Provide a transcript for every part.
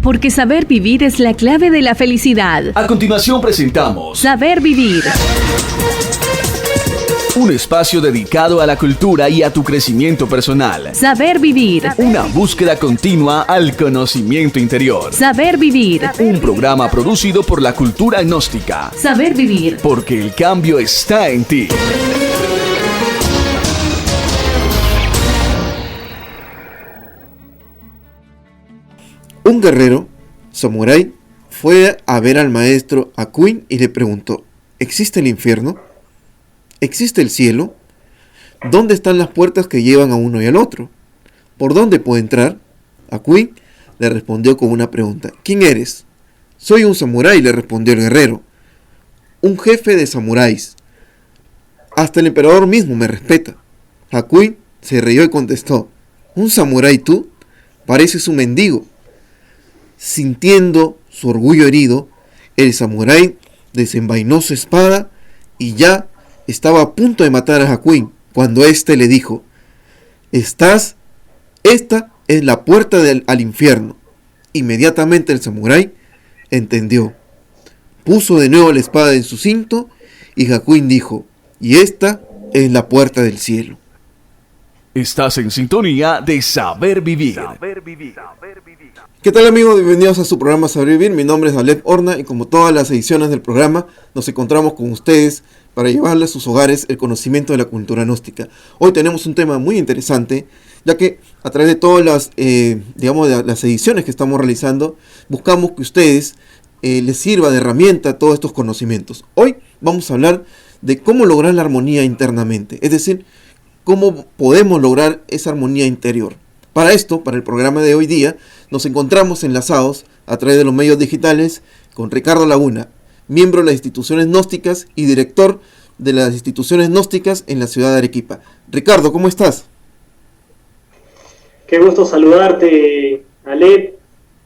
porque saber vivir es la clave de la felicidad. A continuación presentamos Saber Vivir. Un espacio dedicado a la cultura y a tu crecimiento personal. Saber Vivir. Una búsqueda continua al conocimiento interior. Saber Vivir. Un programa producido por la cultura gnóstica. Saber Vivir. Porque el cambio está en ti. Un guerrero, samurái, fue a ver al maestro Hakuin y le preguntó: ¿existe el infierno? ¿Existe el cielo? ¿Dónde están las puertas que llevan a uno y al otro? ¿Por dónde puedo entrar? Hakuin le respondió con una pregunta: ¿quién eres? Soy un samurái, le respondió el guerrero, un jefe de samuráis. Hasta el emperador mismo me respeta. Hakuin se rió y contestó: ¿un samurái tú? Pareces un mendigo. Sintiendo su orgullo herido, el samurái desenvainó su espada y ya estaba a punto de matar a Hakuin cuando éste le dijo: esta es la puerta al infierno. Inmediatamente el samurái entendió. Puso de nuevo la espada en su cinto y Hakuin dijo: y esta es la puerta del cielo. Estás en sintonía de Saber Vivir. ¿Qué tal, amigos? Bienvenidos a su programa Saber Vivir. Mi nombre es Alep Horna y como todas las ediciones del programa nos encontramos con ustedes para llevarles a sus hogares el conocimiento de la cultura gnóstica. Hoy tenemos un tema muy interesante, ya que a través de todas las, de las ediciones que estamos realizando, buscamos que ustedes les sirva de herramienta todos estos conocimientos. Hoy vamos a hablar de cómo lograr la armonía internamente, es decir, cómo podemos lograr esa armonía interior. Para esto, para el programa de hoy día, nos encontramos enlazados a través de los medios digitales con Ricardo Laguna, miembro de las instituciones gnósticas y director de las instituciones gnósticas en la ciudad de Arequipa. Ricardo, ¿cómo estás? Qué gusto saludarte, Alep,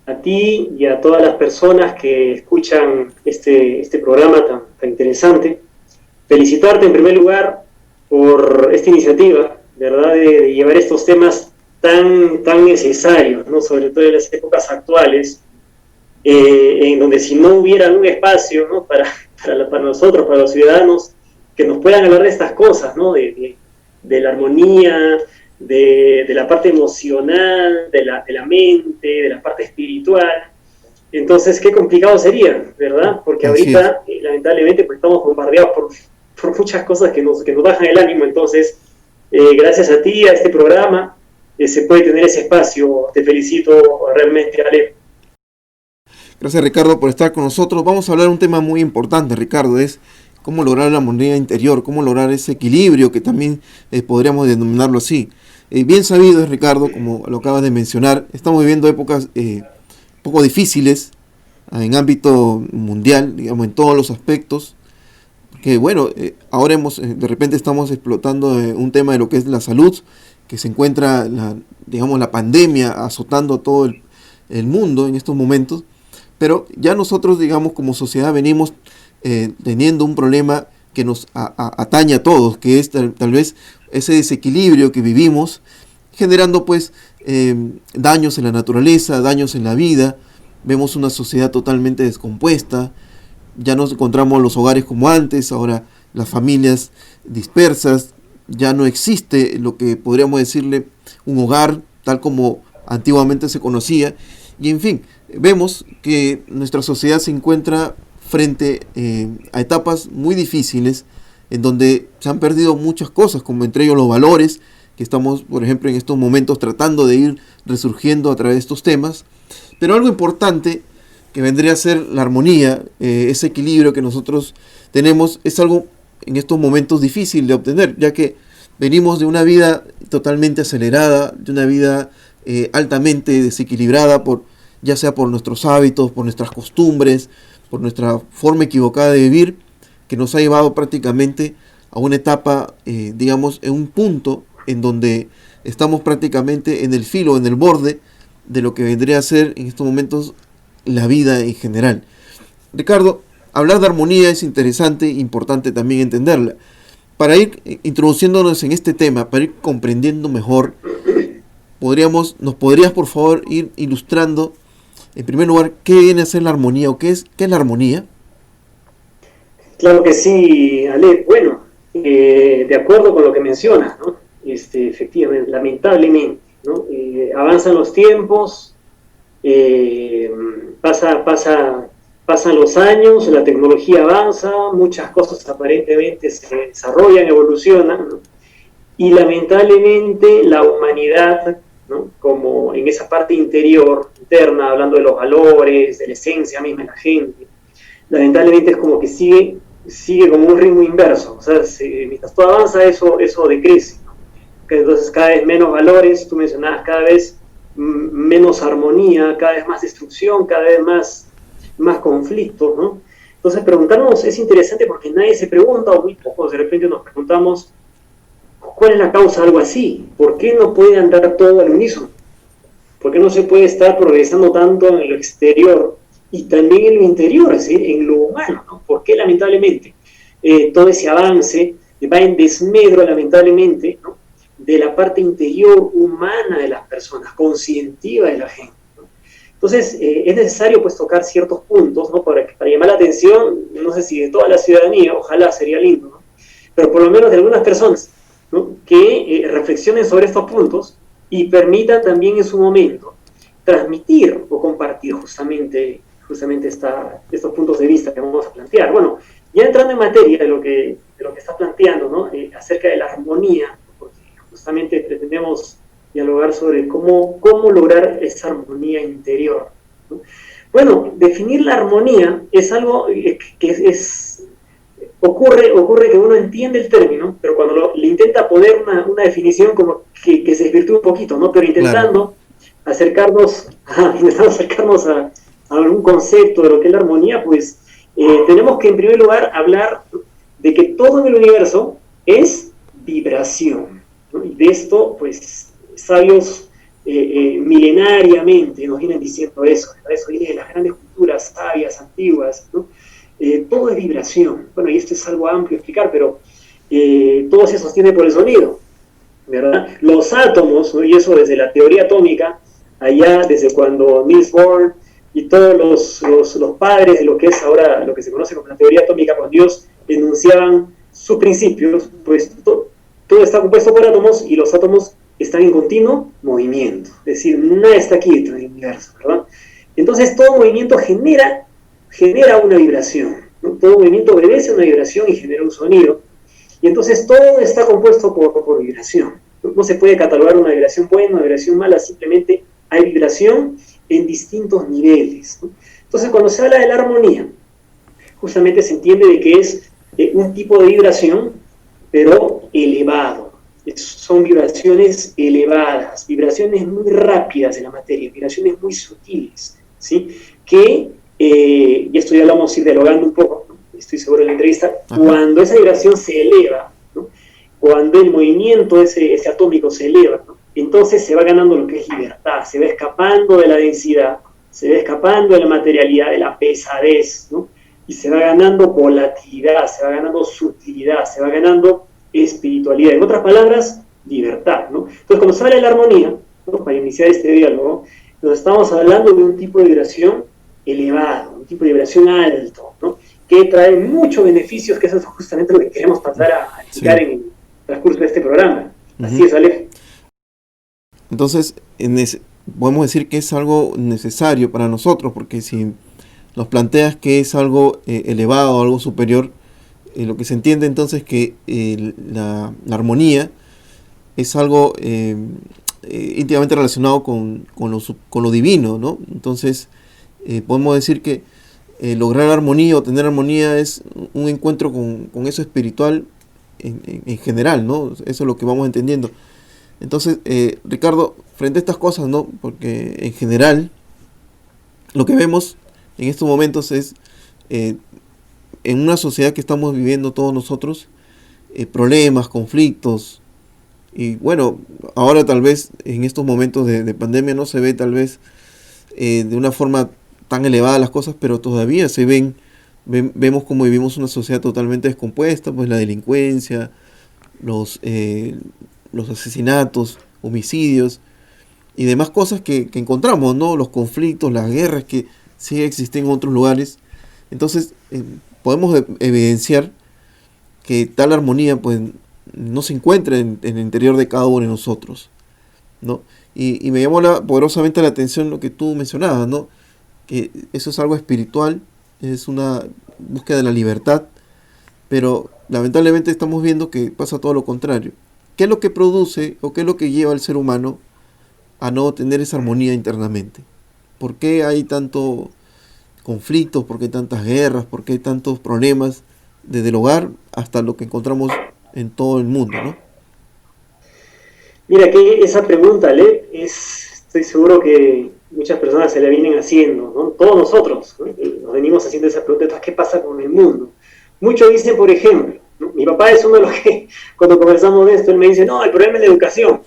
a ti y a todas las personas que escuchan este programa tan interesante. Felicitarte en primer lugar por esta iniciativa, ¿verdad?, de llevar estos temas tan necesarios, ¿no?, sobre todo en las épocas actuales, en donde si no hubiera un espacio, ¿no?, para nosotros, para los ciudadanos, que nos puedan hablar de estas cosas, ¿no?, de la armonía, de la parte emocional, de la mente, de la parte espiritual. Entonces, qué complicado sería, ¿verdad? Porque ahorita, lamentablemente, pues estamos bombardeados por muchas cosas que nos bajan el ánimo. Entonces, gracias a ti, a este programa, se puede tener ese espacio. Te felicito realmente, Ale. Gracias, Ricardo, por estar con nosotros. Vamos a hablar de un tema muy importante, Ricardo, es cómo lograr la armonía interior, cómo lograr ese equilibrio, que también podríamos denominarlo así. Bien sabido es, Ricardo, como lo acabas de mencionar, estamos viviendo épocas poco difíciles en ámbito mundial, digamos, en todos los aspectos. Que bueno, ahora de repente estamos explotando un tema de lo que es la salud, que se encuentra la pandemia azotando todo el mundo en estos momentos, pero ya nosotros, digamos, como sociedad venimos teniendo un problema que nos atañe a todos, que es tal vez ese desequilibrio que vivimos, generando pues daños en la naturaleza, daños en la vida. Vemos una sociedad totalmente descompuesta. Ya no encontramos los hogares como antes, ahora las familias dispersas, ya no existe lo que podríamos decirle un hogar tal como antiguamente se conocía. Y en fin, vemos que nuestra sociedad se encuentra frente a etapas muy difíciles en donde se han perdido muchas cosas, como entre ellos los valores, que estamos, por ejemplo, en estos momentos tratando de ir resurgiendo a través de estos temas. Pero algo importante que vendría a ser la armonía, ese equilibrio que nosotros tenemos, es algo en estos momentos difícil de obtener, ya que venimos de una vida totalmente acelerada, de una vida altamente desequilibrada, ya sea por nuestros hábitos, por nuestras costumbres, por nuestra forma equivocada de vivir, que nos ha llevado prácticamente a una etapa, digamos, en un punto en donde estamos prácticamente en el filo, en el borde de lo que vendría a ser en estos momentos la vida en general. Ricardo, hablar de armonía es interesante e importante también entenderla. Para ir introduciéndonos en este tema, para ir comprendiendo mejor, ¿nos podrías por favor ir ilustrando En primer lugar, ¿qué viene a ser la armonía o qué es la armonía? Claro que sí, Ale. Bueno, de acuerdo con lo que mencionas, ¿no? Efectivamente, lamentablemente, ¿no? Avanzan los tiempos, eh, pasan los años, la tecnología avanza, muchas cosas aparentemente se desarrollan, evolucionan, ¿no? Y lamentablemente la humanidad, ¿no? Como en esa parte interior, interna, hablando de los valores, de la esencia misma de la gente, lamentablemente es como que sigue como un ritmo inverso. O sea, mientras todo avanza, eso decrece, ¿no? Entonces cada vez menos valores, tú mencionabas, cada vez menos armonía, cada vez más destrucción, cada vez más conflictos, ¿no? Entonces preguntarnos es interesante porque nadie se pregunta, o muy pocos de repente nos preguntamos, ¿cuál es la causa de algo así? ¿Por qué no puede andar todo al unísono? ¿Por qué no se puede estar progresando tanto en lo exterior y también en lo interior, ¿sí? En lo humano, ¿no? ¿Por qué lamentablemente todo ese avance va en desmedro, lamentablemente, ¿no? De la parte interior humana de las personas, conscientiva de la gente, ¿no? Entonces, es necesario pues tocar ciertos puntos, ¿no? Para llamar la atención, no sé si de toda la ciudadanía, ojalá sería lindo, ¿no? Pero por lo menos de algunas personas, ¿no? Que reflexionen sobre estos puntos y permitan también en su momento transmitir o compartir justamente estos puntos de vista que vamos a plantear. Bueno, ya entrando en materia de lo que está planteando, ¿no? Acerca de la armonía, porque justamente pretendemos dialogar sobre cómo lograr esa armonía interior, ¿no? Bueno, definir la armonía es algo que ocurre que uno entiende el término, pero cuando le intenta poner una definición como que se desvirtúa un poquito, ¿no? Pero intentando acercarnos a algún concepto de lo que es la armonía, pues tenemos que en primer lugar hablar de que todo en el universo es vibración, ¿no? Y de esto, pues, sabios milenariamente nos vienen diciendo eso viene de las grandes culturas sabias, antiguas, ¿no? Todo es vibración. Bueno, y esto es algo amplio explicar, pero todo se sostiene por el sonido, ¿verdad? Los átomos, ¿no? Y eso desde la teoría atómica, allá desde cuando Niels Bohr y todos los padres de lo que es ahora lo que se conoce como la teoría atómica, cuando ellos enunciaban sus principios, pues todo está compuesto por átomos y los átomos están en continuo movimiento, es decir, nada está quieto en el universo, ¿verdad? Entonces todo movimiento genera una vibración, ¿no? Todo movimiento obedece a una vibración y genera un sonido, y entonces todo está compuesto por vibración. No se puede catalogar una vibración buena, una vibración mala, simplemente hay vibración en distintos niveles, ¿no? Entonces cuando se habla de la armonía, justamente se entiende de que es un tipo de vibración, pero elevado. Son vibraciones elevadas, vibraciones muy rápidas en la materia, vibraciones muy sutiles, ¿sí? Que, y esto ya lo vamos a ir dialogando un poco, ¿no? Estoy seguro en la entrevista, cuando esa vibración se eleva, ¿no? Cuando el movimiento ese atómico se eleva, ¿no? Entonces se va ganando lo que es libertad, se va escapando de la densidad, se va escapando de la materialidad, de la pesadez, ¿no? Y se va ganando volatilidad, se va ganando sutilidad, se va ganando espiritualidad, en otras palabras, libertad, ¿no? Entonces, cuando se habla de la armonía, ¿no? Para iniciar este diálogo, nos estamos hablando de un tipo de vibración elevado, un tipo de vibración alto, ¿no? Que trae muchos beneficios, que eso es justamente lo que queremos pasar a explicar en el transcurso de este programa. Así es, Alex. Entonces, podemos decir que es algo necesario para nosotros, porque si nos planteas que es algo elevado, algo superior, lo que se entiende entonces que la armonía es algo íntimamente relacionado con lo divino, ¿no? Entonces podemos decir que lograr armonía o tener armonía es un encuentro con eso espiritual en general, ¿no? Eso es lo que vamos entendiendo. Entonces, Ricardo, frente a estas cosas, ¿no? Porque en general lo que vemos en estos momentos es en una sociedad que estamos viviendo todos nosotros, problemas, conflictos, y bueno, ahora tal vez en estos momentos de pandemia no se ve tal vez de una forma tan elevada las cosas, pero todavía vemos como vivimos una sociedad totalmente descompuesta, pues la delincuencia, los asesinatos, homicidios, y demás cosas que encontramos, ¿no? Los conflictos, las guerras que sí existen en otros lugares. Entonces, podemos evidenciar que tal armonía pues no se encuentra en el interior de cada uno de nosotros, ¿no? Y me llamó poderosamente la atención lo que tú mencionabas, ¿no? Que eso es algo espiritual, es una búsqueda de la libertad, pero lamentablemente estamos viendo que pasa todo lo contrario. ¿Qué es lo que produce o qué es lo que lleva al ser humano a no tener esa armonía internamente? ¿Por qué hay tanto conflictos? ¿Por qué hay tantas guerras? ¿Por qué hay tantos problemas desde el hogar hasta lo que encontramos en todo el mundo, ¿no? Mira que esa pregunta, Ale, estoy seguro que muchas personas se la vienen haciendo, ¿no? Todos nosotros, ¿no? Nos venimos haciendo esa pregunta, entonces, ¿qué pasa con el mundo? Muchos dicen, por ejemplo, ¿no? Mi papá es uno de los que, cuando conversamos de esto, él me dice, no, el problema es la educación.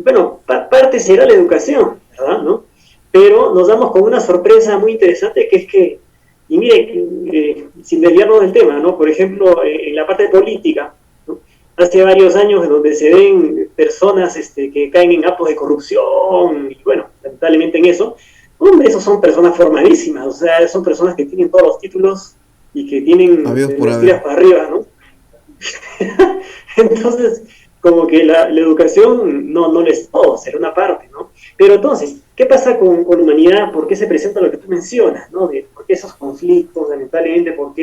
Bueno, parte será la educación, ¿verdad? ¿No? Pero nos damos con una sorpresa muy interesante, que es que, y mire, sin desviarnos del tema, ¿no? Por ejemplo, en la parte política, ¿no? Hace varios años en donde se ven personas que caen en actos de corrupción, y bueno, lamentablemente en eso, hombre, esos son personas formadísimas, o sea, son personas que tienen todos los títulos y que tienen las tiras para arriba, ¿no? Entonces, como que la educación no es todo, será una parte, ¿no? Pero entonces, ¿qué pasa con la humanidad? ¿Por qué se presenta lo que tú mencionas, ¿no? ¿Por qué esos conflictos, lamentablemente, por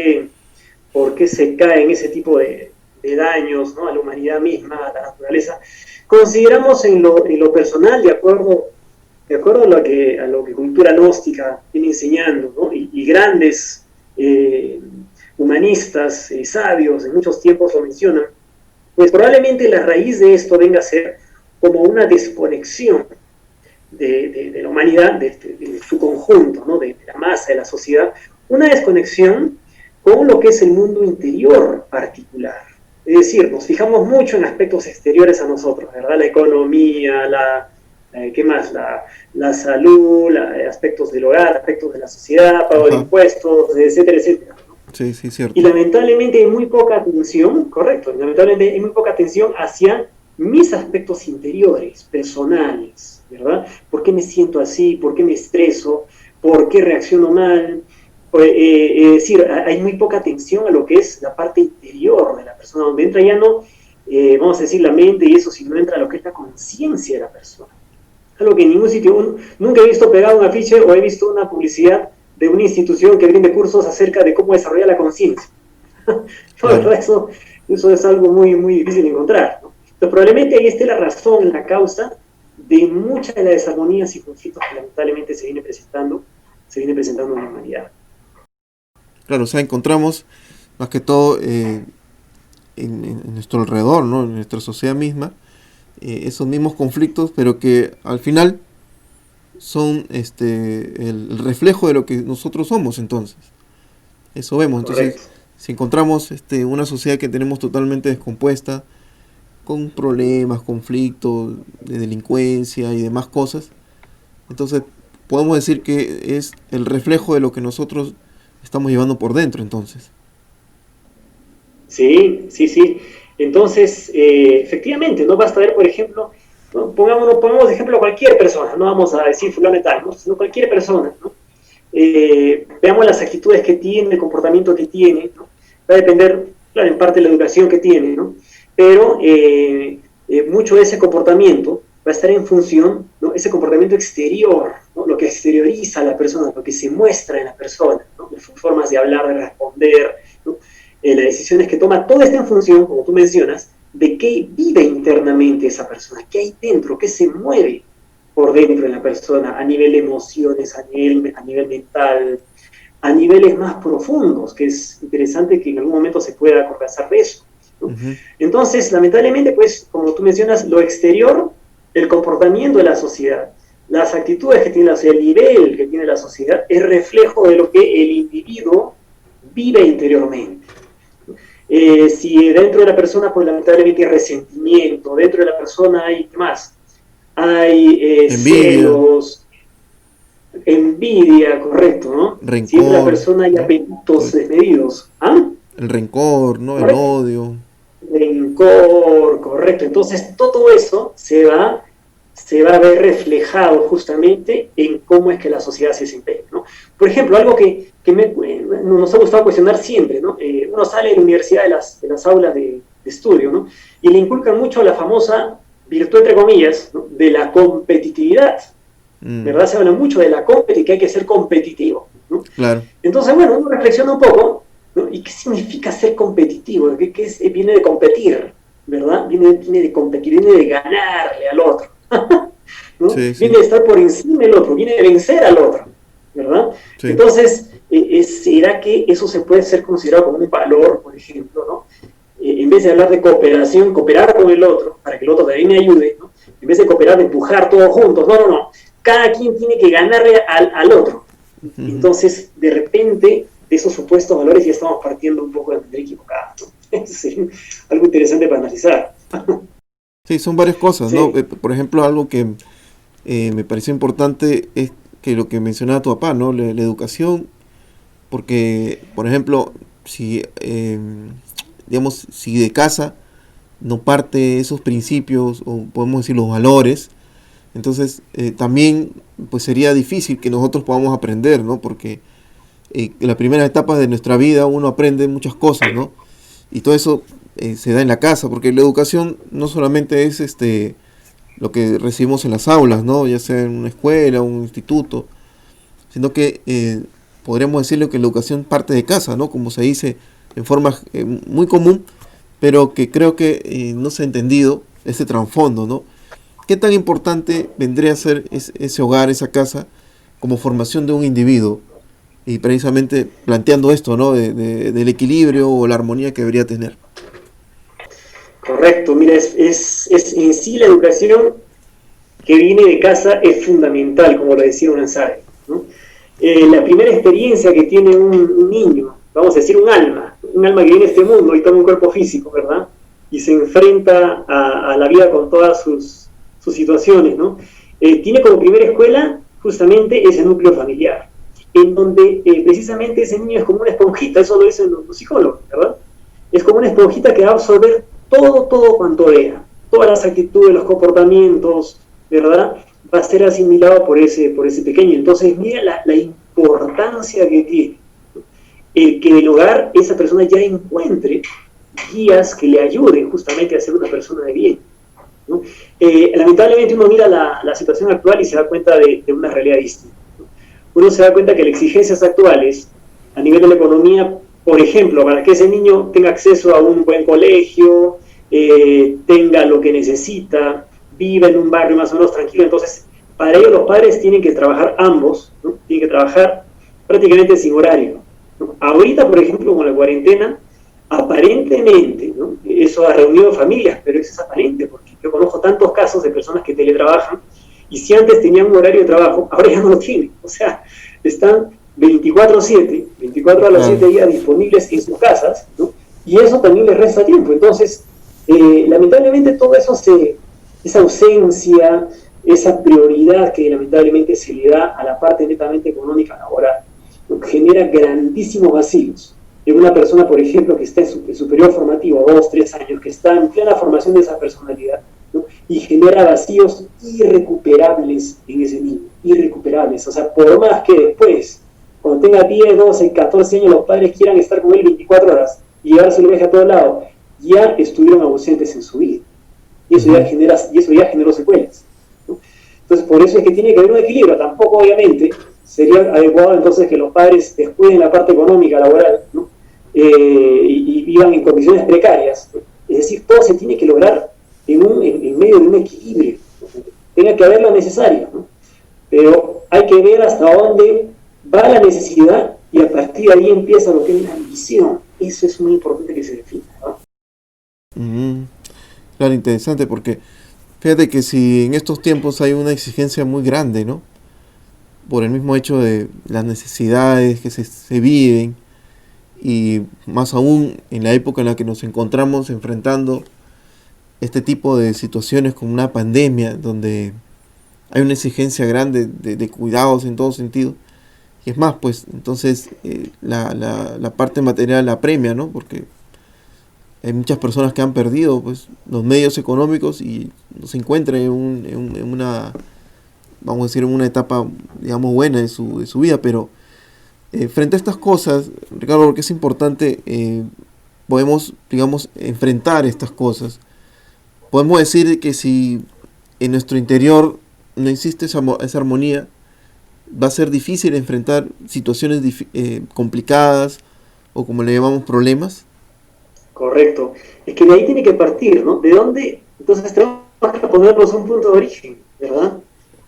qué se caen ese tipo de daños, ¿no? A la humanidad misma, a la naturaleza? Consideramos en lo personal, de acuerdo a lo que cultura gnóstica viene enseñando, ¿no? Y grandes humanistas, sabios, en muchos tiempos lo mencionan, pues probablemente la raíz de esto venga a ser como una desconexión de la humanidad, de su conjunto, ¿no? de la masa, de la sociedad, una desconexión con lo que es el mundo interior particular. Es decir, nos fijamos mucho en aspectos exteriores a nosotros, ¿verdad? La economía, ¿qué más? La salud, aspectos del hogar, aspectos de la sociedad, pago de impuestos, etcétera, etcétera. Sí, cierto. Y lamentablemente hay muy poca atención, correcto, lamentablemente hay muy poca atención hacia mis aspectos interiores, personales, ¿verdad? ¿Por qué me siento así? ¿Por qué me estreso? ¿Por qué reacciono mal? Es decir, hay muy poca atención a lo que es la parte interior de la persona, donde entra ya no, vamos a decir, la mente y eso, sino entra lo que es la conciencia de la persona. Algo que en ningún sitio, nunca he visto pegado un afiche o he visto una publicidad de una institución que brinde cursos acerca de cómo desarrollar la conciencia. La verdad, eso es algo muy, muy difícil de encontrar, ¿no? Entonces, probablemente ahí esté la razón, la causa de muchas de las desarmonías y conflictos que lamentablemente se viene presentando en la humanidad. Claro, o sea, encontramos más que todo en nuestro alrededor, ¿no? En nuestra sociedad misma, esos mismos conflictos, pero que al final son el reflejo de lo que nosotros somos. Entonces eso vemos. Entonces, correcto. Si encontramos una sociedad que tenemos totalmente descompuesta, con problemas, conflictos de delincuencia y demás cosas, entonces podemos decir que es el reflejo de lo que nosotros estamos llevando por dentro. Entonces sí. Entonces, efectivamente, no basta ver, por ejemplo, ¿no? Pongamos de ejemplo a cualquier persona, no vamos a decir fulano y tal, ¿no? Sino cualquier persona, ¿no? Veamos las actitudes que tiene, el comportamiento que tiene, ¿no? Va a depender, claro, en parte de la educación que tiene, ¿no? Pero mucho de ese comportamiento va a estar en función, ¿no? Ese comportamiento exterior, ¿no? Lo que exterioriza a la persona, lo que se muestra en la persona, ¿no? Las formas de hablar, de responder, ¿no? Las decisiones que toma, todo está en función, como tú mencionas, de qué vive internamente esa persona, qué hay dentro, qué se mueve por dentro de la persona, a nivel de emociones, a nivel mental, a niveles más profundos, que es interesante que en algún momento se pueda conversar de eso, ¿no? Uh-huh. Entonces, lamentablemente, pues, como tú mencionas, lo exterior, el comportamiento de la sociedad, las actitudes que tiene la sociedad, el nivel que tiene la sociedad, es reflejo de lo que el individuo vive interiormente. Si dentro de la persona, pues lamentablemente hay resentimiento, dentro de la persona hay, ¿qué más? Hay celos, envidia, correcto, ¿no? Rencor, si en la persona hay apetitos desmedidos. ¿Ah? El rencor, ¿no? ¿Correcto? El odio. Rencor, correcto. Entonces todo eso se va se va a ver reflejado justamente en cómo es que la sociedad se desempeña, ¿no? Por ejemplo, algo que nos ha gustado cuestionar siempre, ¿no? Uno sale de la universidad de las aulas de estudio, ¿no? Y le inculcan mucho la famosa virtud, entre comillas, ¿no? De la competitividad, ¿verdad? Se habla mucho de la competitividad, que hay que ser competitivo, ¿no? Claro. Entonces, bueno, uno reflexiona un poco, ¿no? ¿Y qué significa ser competitivo? Viene de competir, ¿verdad? Viene de competir, viene de ganarle al otro, ¿no? Sí, sí. Viene de estar por encima del otro, viene de vencer al otro, ¿verdad? Sí. Entonces, ¿será que eso se puede ser considerado como un valor, por ejemplo, ¿no? En vez de hablar de cooperación, cooperar con el otro, para que el otro también me ayude, ¿no? En vez de cooperar, de empujar todos juntos, no. Cada quien tiene que ganarle al otro. Entonces, de repente, de esos supuestos valores ya estamos partiendo un poco de manera equivocada, ¿no? Eso sería algo interesante para analizar. Sí, son varias cosas, Sí. ¿no? Por ejemplo, algo que me pareció importante es que lo que mencionaba tu papá, ¿no? La educación, porque, por ejemplo, si de casa no parte esos principios, o podemos decir los valores, entonces también pues sería difícil que nosotros podamos aprender, ¿no? Porque en la primera etapa de nuestra vida uno aprende muchas cosas, ¿no? Y todo eso se da en la casa, porque la educación no solamente es lo que recibimos en las aulas, ¿no? Ya sea en una escuela, un instituto, sino que podríamos decirle que la educación parte de casa, ¿no? Como se dice en forma muy común, pero que creo que no se ha entendido ese trasfondo, ¿no? ¿Qué tan importante vendría a ser ese hogar, esa casa, como formación de un individuo? Y precisamente planteando esto, ¿no? Del equilibrio o la armonía que debería tener. Correcto, mira, es en sí la educación que viene de casa es fundamental, como lo decía un ensayo, ¿no? La primera experiencia que tiene un niño, vamos a decir un alma que viene a este mundo y toma un cuerpo físico, ¿verdad? Y se enfrenta a la vida con todas sus situaciones, ¿no? Tiene como primera escuela justamente ese núcleo familiar, en donde precisamente ese niño es como una esponjita, eso lo dicen los psicólogos, ¿verdad? Es como una esponjita que va a absorber todo cuanto vea, todas las actitudes, los comportamientos, ¿verdad? Va a ser asimilado por ese pequeño. Entonces, mira la importancia que tiene el que en el hogar esa persona ya encuentre guías que le ayuden justamente a ser una persona de bien, ¿no? Lamentablemente uno mira la situación actual y se da cuenta de una realidad distinta, ¿no? Uno se da cuenta que las exigencias actuales a nivel de la economía, por ejemplo, para que ese niño tenga acceso a un buen colegio, tenga lo que necesita, viva en un barrio más o menos tranquilo, entonces para ello los padres tienen que trabajar ambos, ¿no? Tienen que trabajar prácticamente sin horario, ¿no? Ahorita, por ejemplo, con la cuarentena, aparentemente, ¿no? Eso ha reunido familias, pero eso es aparente, porque yo conozco tantos casos de personas que teletrabajan, y si antes tenían un horario de trabajo, ahora ya no lo tienen, o sea, están 24/7, 24 a las 7 días disponibles en sus casas, ¿no? Y eso también les resta tiempo. Entonces, lamentablemente todo eso esa ausencia, esa prioridad que lamentablemente se le da a la parte netamente económica laboral, ¿no? Genera grandísimos vacíos. En una persona, por ejemplo, que está en su periodo formativo, 2, 3 años, que está en plena formación de esa personalidad, ¿no? Y genera vacíos irrecuperables en ese niño, irrecuperables. O sea, por más que después, cuando tenga 10, 12, 14 años, los padres quieran estar con él 24 horas y llevarse el viaje a todo lado, ya estuvieron ausentes en su vida. Y eso ya generó secuelas, ¿no? Entonces, por eso es que tiene que haber un equilibrio. Tampoco, obviamente, sería adecuado entonces que los padres descuiden la parte económica, laboral, ¿no? Y vivan en condiciones precarias. Es decir, todo se tiene que lograr en medio de un equilibrio. Tenga que haber lo necesario, ¿no? Pero hay que ver hasta dónde va la necesidad y a partir de ahí empieza lo que es la ambición. Eso es muy importante que se defina, ¿no? Claro, interesante, porque fíjate que si en estos tiempos hay una exigencia muy grande, ¿no? Por el mismo hecho de las necesidades que se viven, y más aún en la época en la que nos encontramos enfrentando este tipo de situaciones como una pandemia, donde hay una exigencia grande de cuidados en todo sentido. Y es más, pues entonces la parte material apremia, ¿no? Porque Hay muchas personas que han perdido pues los medios económicos y no se encuentran en una, vamos a decir, en una etapa, digamos, buena de su vida, pero frente a estas cosas, Ricardo, porque es importante, podemos, digamos, enfrentar estas cosas. Podemos decir que si en nuestro interior no existe esa armonía, va a ser difícil enfrentar situaciones complicadas o como le llamamos problemas. Correcto. Es que de ahí tiene que partir, ¿no? ¿De dónde? Entonces tenemos que ponernos un punto de origen, ¿verdad?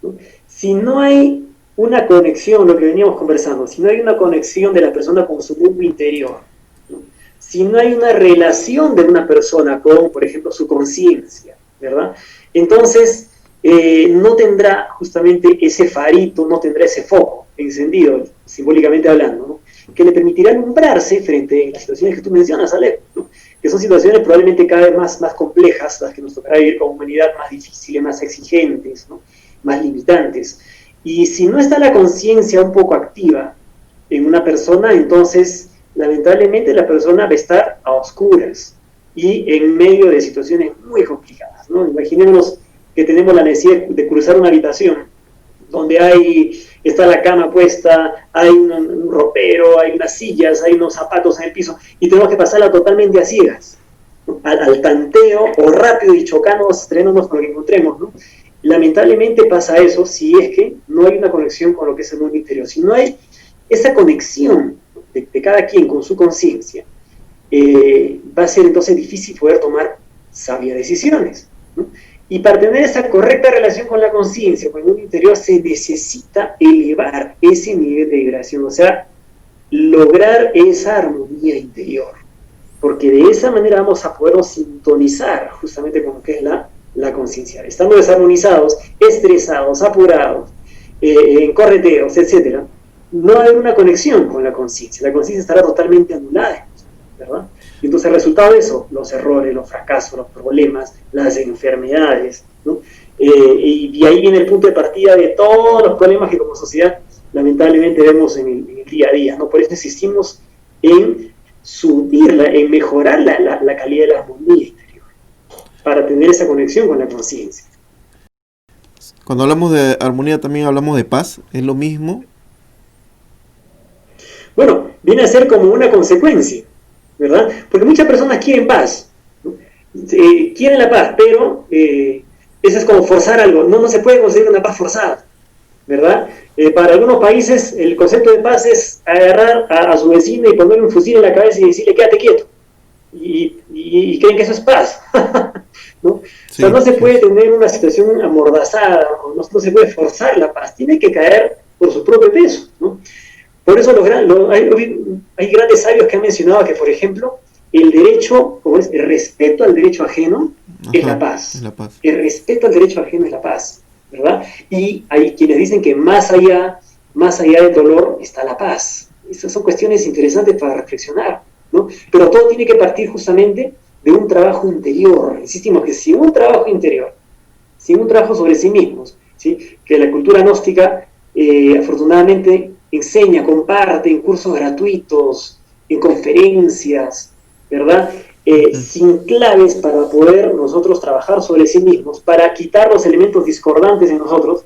¿No? Si no hay una conexión, lo que veníamos conversando, si no hay una conexión de la persona con su mundo interior, ¿no? Si no hay una relación de una persona con, por ejemplo, su conciencia, ¿verdad? Entonces, no tendrá justamente ese farito, no tendrá ese foco encendido, simbólicamente hablando, ¿no? Que le permitirá alumbrarse frente a las situaciones que tú mencionas, Ale, ¿no? Que son situaciones probablemente cada vez más complejas, las que nos tocará vivir como humanidad, más difíciles, más exigentes, ¿no? Más limitantes. Y si no está la conciencia un poco activa en una persona, entonces lamentablemente la persona va a estar a oscuras y en medio de situaciones muy complicadas, ¿no? Imaginémonos que tenemos la necesidad de cruzar una habitación donde está la cama puesta, hay un ropero, hay unas sillas, hay unos zapatos en el piso, y tenemos que pasarla totalmente a ciegas, ¿no? Al tanteo, o rápido y chocándonos, estrenándonos con lo que encontremos, ¿no? Lamentablemente pasa eso si es que no hay una conexión con lo que es el mundo interior. Si no hay esa conexión de cada quien con su conciencia, va a ser entonces difícil poder tomar sabias decisiones, ¿no? Y para tener esa correcta relación con la conciencia, con el mundo interior, se necesita elevar ese nivel de vibración, o sea, lograr esa armonía interior. Porque de esa manera vamos a podernos sintonizar justamente con lo que es la conciencia. Estando desarmonizados, estresados, apurados, en correteos, etc., no hay una conexión con la conciencia. La conciencia estará totalmente anulada, ¿verdad? Y entonces el resultado de eso, los errores, los fracasos, los problemas, las enfermedades, ¿no? Y ahí viene el punto de partida de todos los problemas que como sociedad lamentablemente vemos en el día a día, ¿no? Por eso insistimos en subirla, en mejorar la calidad de la armonía interior, para tener esa conexión con la conciencia. Cuando hablamos de armonía también hablamos de paz, ¿es lo mismo? Bueno, viene a ser como una consecuencia, ¿verdad? Porque muchas personas quieren paz, ¿no? Quieren la paz, pero eso es como forzar algo. No se puede conseguir una paz forzada, ¿verdad? Para algunos países el concepto de paz es agarrar a su vecino y ponerle un fusil en la cabeza y decirle quédate quieto. Y creen que eso es paz, ¿no? Sí, o sea, no se puede tener una situación amordazada, no se puede forzar la paz, tiene que caer por su propio peso, ¿no? Por eso hay grandes sabios que han mencionado que, por ejemplo, el derecho, como es el respeto al derecho ajeno, es la paz. Es la paz. El respeto al derecho ajeno es la paz, ¿verdad? Y hay quienes dicen que más allá del dolor está la paz. Esas son cuestiones interesantes para reflexionar, ¿no? Pero todo tiene que partir justamente de un trabajo interior. Insistimos que sin un trabajo interior, sin un trabajo sobre sí mismos, ¿sí? Que la cultura gnóstica afortunadamente enseña, comparte en cursos gratuitos, en conferencias, ¿verdad? Sin claves para poder nosotros trabajar sobre sí mismos, para quitar los elementos discordantes en nosotros,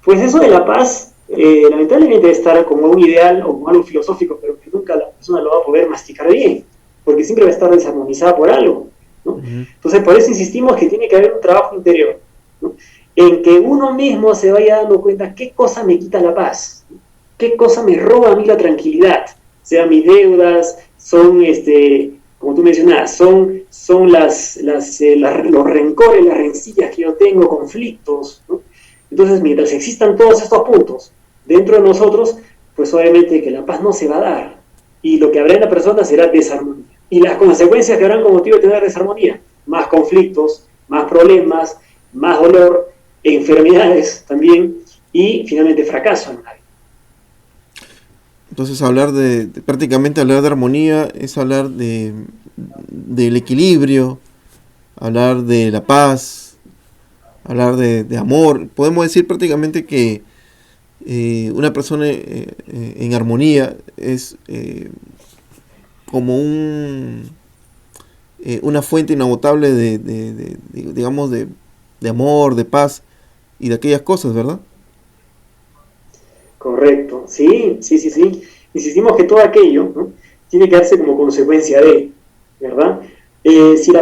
pues eso de la paz lamentablemente debe estar como un ideal o como algo filosófico, pero que nunca la persona lo va a poder masticar bien, porque siempre va a estar desarmonizada por algo, ¿no? Entonces por eso insistimos que tiene que haber un trabajo interior, ¿no? En que uno mismo se vaya dando cuenta qué cosa me quita la paz, qué cosa me roba a mí la tranquilidad, sean mis deudas, son, como tú mencionabas, son los rencores, las rencillas que yo tengo, conflictos, ¿no? Entonces, mientras existan todos estos puntos dentro de nosotros, pues obviamente que la paz no se va a dar, y lo que habrá en la persona será desarmonía. Y las consecuencias que habrán como motivo de tener desarmonía, más conflictos, más problemas, más dolor, enfermedades también, y finalmente fracaso en la vida. Entonces prácticamente hablar de armonía es hablar del equilibrio, hablar de la paz, hablar de amor. Podemos decir prácticamente que una persona en armonía es como una fuente inagotable digamos, de amor, de paz y de aquellas cosas, ¿verdad? Correcto, sí. Insistimos que todo aquello, ¿no?, tiene que darse como consecuencia de, ¿verdad? Si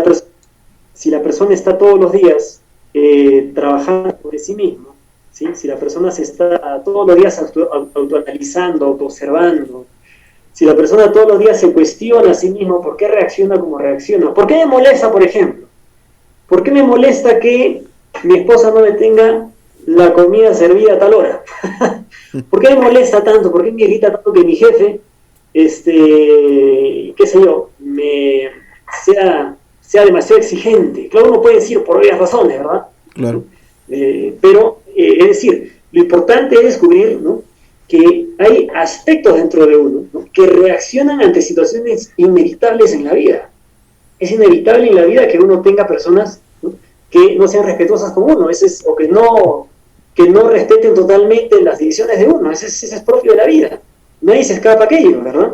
la persona está todos los días trabajando por sí mismo, ¿sí? Si la persona se está todos los días autoanalizando, autoobservando, si la persona todos los días se cuestiona a sí mismo por qué reacciona como reacciona, ¿por qué me molesta, por ejemplo? ¿Por qué me molesta que mi esposa no me tenga la comida servida a tal hora? ¿Por qué me molesta tanto? ¿Por qué me irrita tanto que mi jefe, qué sé yo, sea demasiado exigente? Claro, uno puede decir por varias razones, ¿verdad? Claro. Pero, es decir, lo importante es descubrir, ¿no?, que hay aspectos dentro de uno, ¿no?, que reaccionan ante situaciones inevitables en la vida. Es inevitable en la vida que uno tenga personas, ¿no?, que no sean respetuosas con uno, o que no respeten totalmente las decisiones de uno. Ese es propio de la vida. Nadie se escapa a aquello, ¿verdad?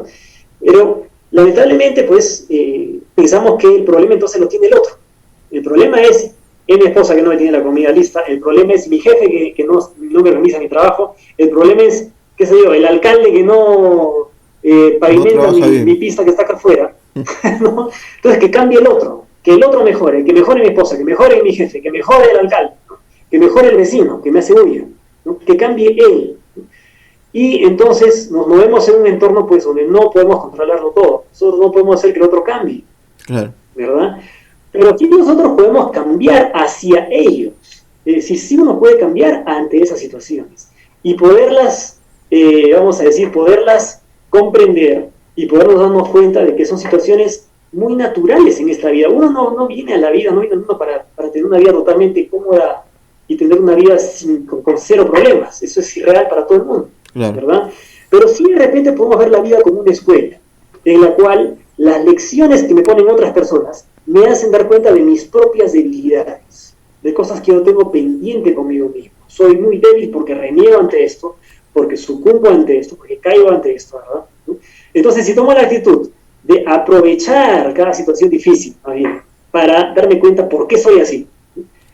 Pero lamentablemente, pues, pensamos que el problema entonces lo tiene el otro. El problema es mi esposa que no me tiene la comida lista, el problema es mi jefe que no me organiza mi trabajo, el problema es, qué sé yo, el alcalde que no pavimenta mi pista que está acá afuera, ¿no? Entonces que cambie el otro, que el otro mejore, que mejore mi esposa, que mejore mi jefe, que mejore el alcalde, ¿no?, que mejore el vecino, que me hace bulla, ¿no?, que cambie él, ¿no? Y entonces nos movemos en un entorno, pues, donde no podemos controlarlo todo. Nosotros no podemos hacer que el otro cambie, claro, ¿verdad? Pero aquí nosotros podemos cambiar hacia ellos. Es decir, sí uno puede cambiar ante esas situaciones y poderlas, vamos a decir, poderlas comprender y podernos darnos cuenta de que son situaciones muy naturales en esta vida. Uno no viene a la vida, no viene al mundo para tener una vida totalmente cómoda y tener una vida con cero problemas. Eso es irreal para todo el mundo, claro, ¿verdad? Pero sí, de repente podemos ver la vida como una escuela en la cual las lecciones que me ponen otras personas me hacen dar cuenta de mis propias debilidades, de cosas que yo tengo pendiente conmigo mismo. Soy muy débil porque reniego ante esto, porque sucumbo ante esto, porque caigo ante esto, ¿verdad? Entonces, si tomo la actitud de aprovechar cada situación difícil, para darme cuenta por qué soy así,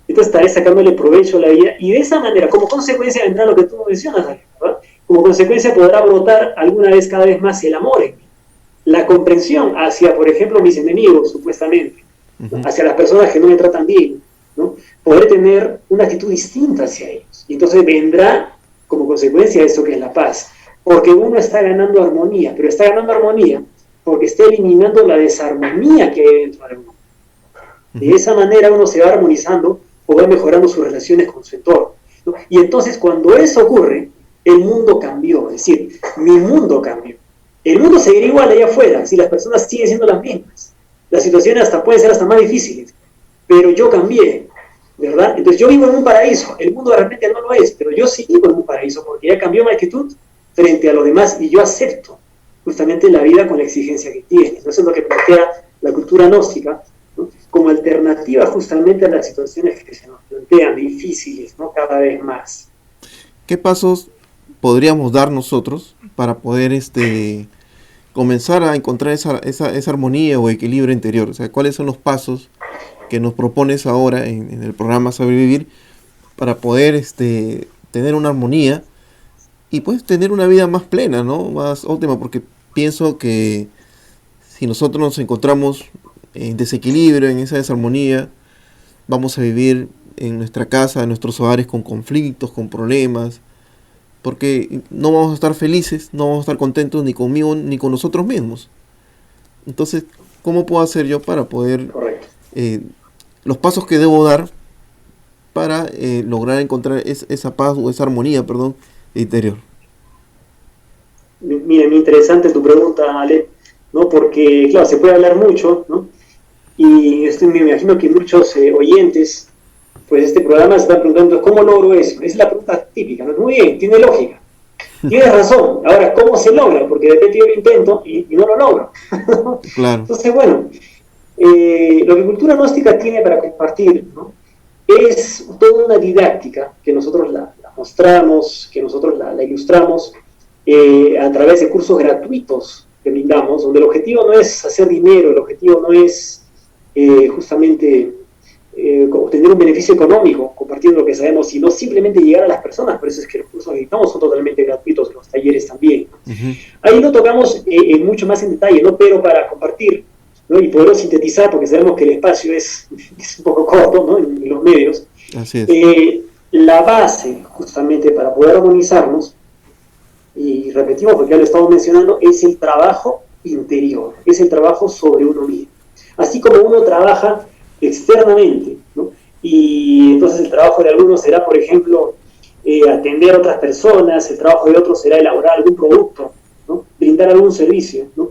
entonces estaré sacándole provecho a la vida, y de esa manera, como consecuencia, vendrá lo que tú mencionas, ¿verdad? Como consecuencia podrá brotar alguna vez cada vez más el amor en mí, la comprensión hacia, por ejemplo, mis enemigos, supuestamente, ¿no?, hacia las personas que no me tratan bien, ¿no?, poder tener una actitud distinta hacia ellos. Y entonces vendrá como consecuencia eso que es la paz, porque uno está ganando armonía, pero está ganando armonía porque está eliminando la desarmonía que hay dentro de uno. De esa manera uno se va armonizando o va mejorando sus relaciones con su entorno, ¿no? Y entonces cuando eso ocurre, el mundo cambió, es decir, mi mundo cambió. El mundo seguirá igual allá afuera, si las personas siguen siendo las mismas. Las situaciones pueden ser hasta más difíciles, pero yo cambié, ¿verdad? Entonces yo vivo en un paraíso, el mundo de repente no lo es, pero yo sí vivo en un paraíso porque ya cambió mi actitud frente a los demás y yo acepto justamente la vida con la exigencia que tiene. Eso es lo que plantea la cultura gnóstica, ¿no?, como alternativa justamente a las situaciones que se nos plantean difíciles, ¿no?, cada vez más. ¿Qué pasos podríamos dar nosotros para poder comenzar a encontrar esa armonía o equilibrio interior? O sea, ¿cuáles son los pasos que nos propones ahora en el programa Saber Vivir para poder tener una armonía y pues tener una vida más plena, ¿no?, más óptima? Porque pienso que si nosotros nos encontramos en desequilibrio, en esa desarmonía, vamos a vivir en nuestra casa, en nuestros hogares con conflictos, con problemas, porque no vamos a estar felices, no vamos a estar contentos ni conmigo ni con nosotros mismos. Entonces, ¿cómo puedo hacer yo para poder, los pasos que debo dar para lograr encontrar esa paz o esa armonía, interior? Mira, muy interesante tu pregunta, Ale, ¿no? Porque, claro, se puede hablar mucho, ¿no? Y me imagino que muchos oyentes, pues este programa se están preguntando, ¿cómo logro eso? Esa es la pregunta típica, ¿no? Muy bien, tiene lógica. Tienes razón. Ahora, ¿cómo se logra? Porque de repente yo lo intento y no lo logro. Claro. Entonces, bueno, lo que Cultura Gnóstica tiene para compartir, ¿no?, es toda una didáctica que nosotros la mostramos, que nosotros la ilustramos a través de cursos gratuitos que brindamos, donde el objetivo no es hacer dinero, el objetivo no es justamente obtener un beneficio económico compartiendo lo que sabemos y no simplemente llegar a las personas. Por eso es que los cursos que dictamos son totalmente gratuitos, los talleres también. Ahí lo tocamos mucho más en detalle, ¿no? Pero para compartir, ¿no? Y poderlo sintetizar, porque sabemos que el espacio es un poco corto, ¿no? En los medios. Así es. La base justamente para poder armonizarnos, y repetimos porque ya lo estamos mencionando, es el trabajo interior, es el trabajo sobre uno mismo. Así como uno trabaja externamente, ¿no? Y entonces el trabajo de algunos será, por ejemplo, atender a otras personas, el trabajo de otros será elaborar algún producto, ¿no? Brindar algún servicio, ¿no?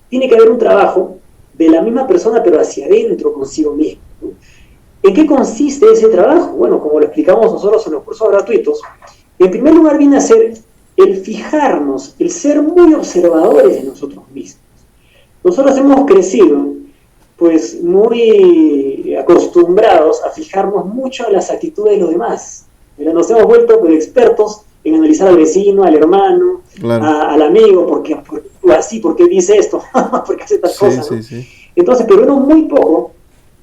Tiene que haber un trabajo de la misma persona pero hacia adentro consigo mismo, ¿no? ¿En qué consiste ese trabajo? Bueno, como lo explicamos nosotros en los cursos gratuitos, en primer lugar viene a ser el fijarnos, el ser muy observadores de nosotros mismos. Nosotros hemos crecido pues muy acostumbrados a fijarnos mucho en las actitudes de los demás. Nos hemos vuelto pues, expertos en analizar al vecino, al hermano, claro, al amigo, ¿por qué así? ¿Por qué dice esto? ¿Por qué hace tal cosa? ¿no? Sí. Entonces, pero uno muy poco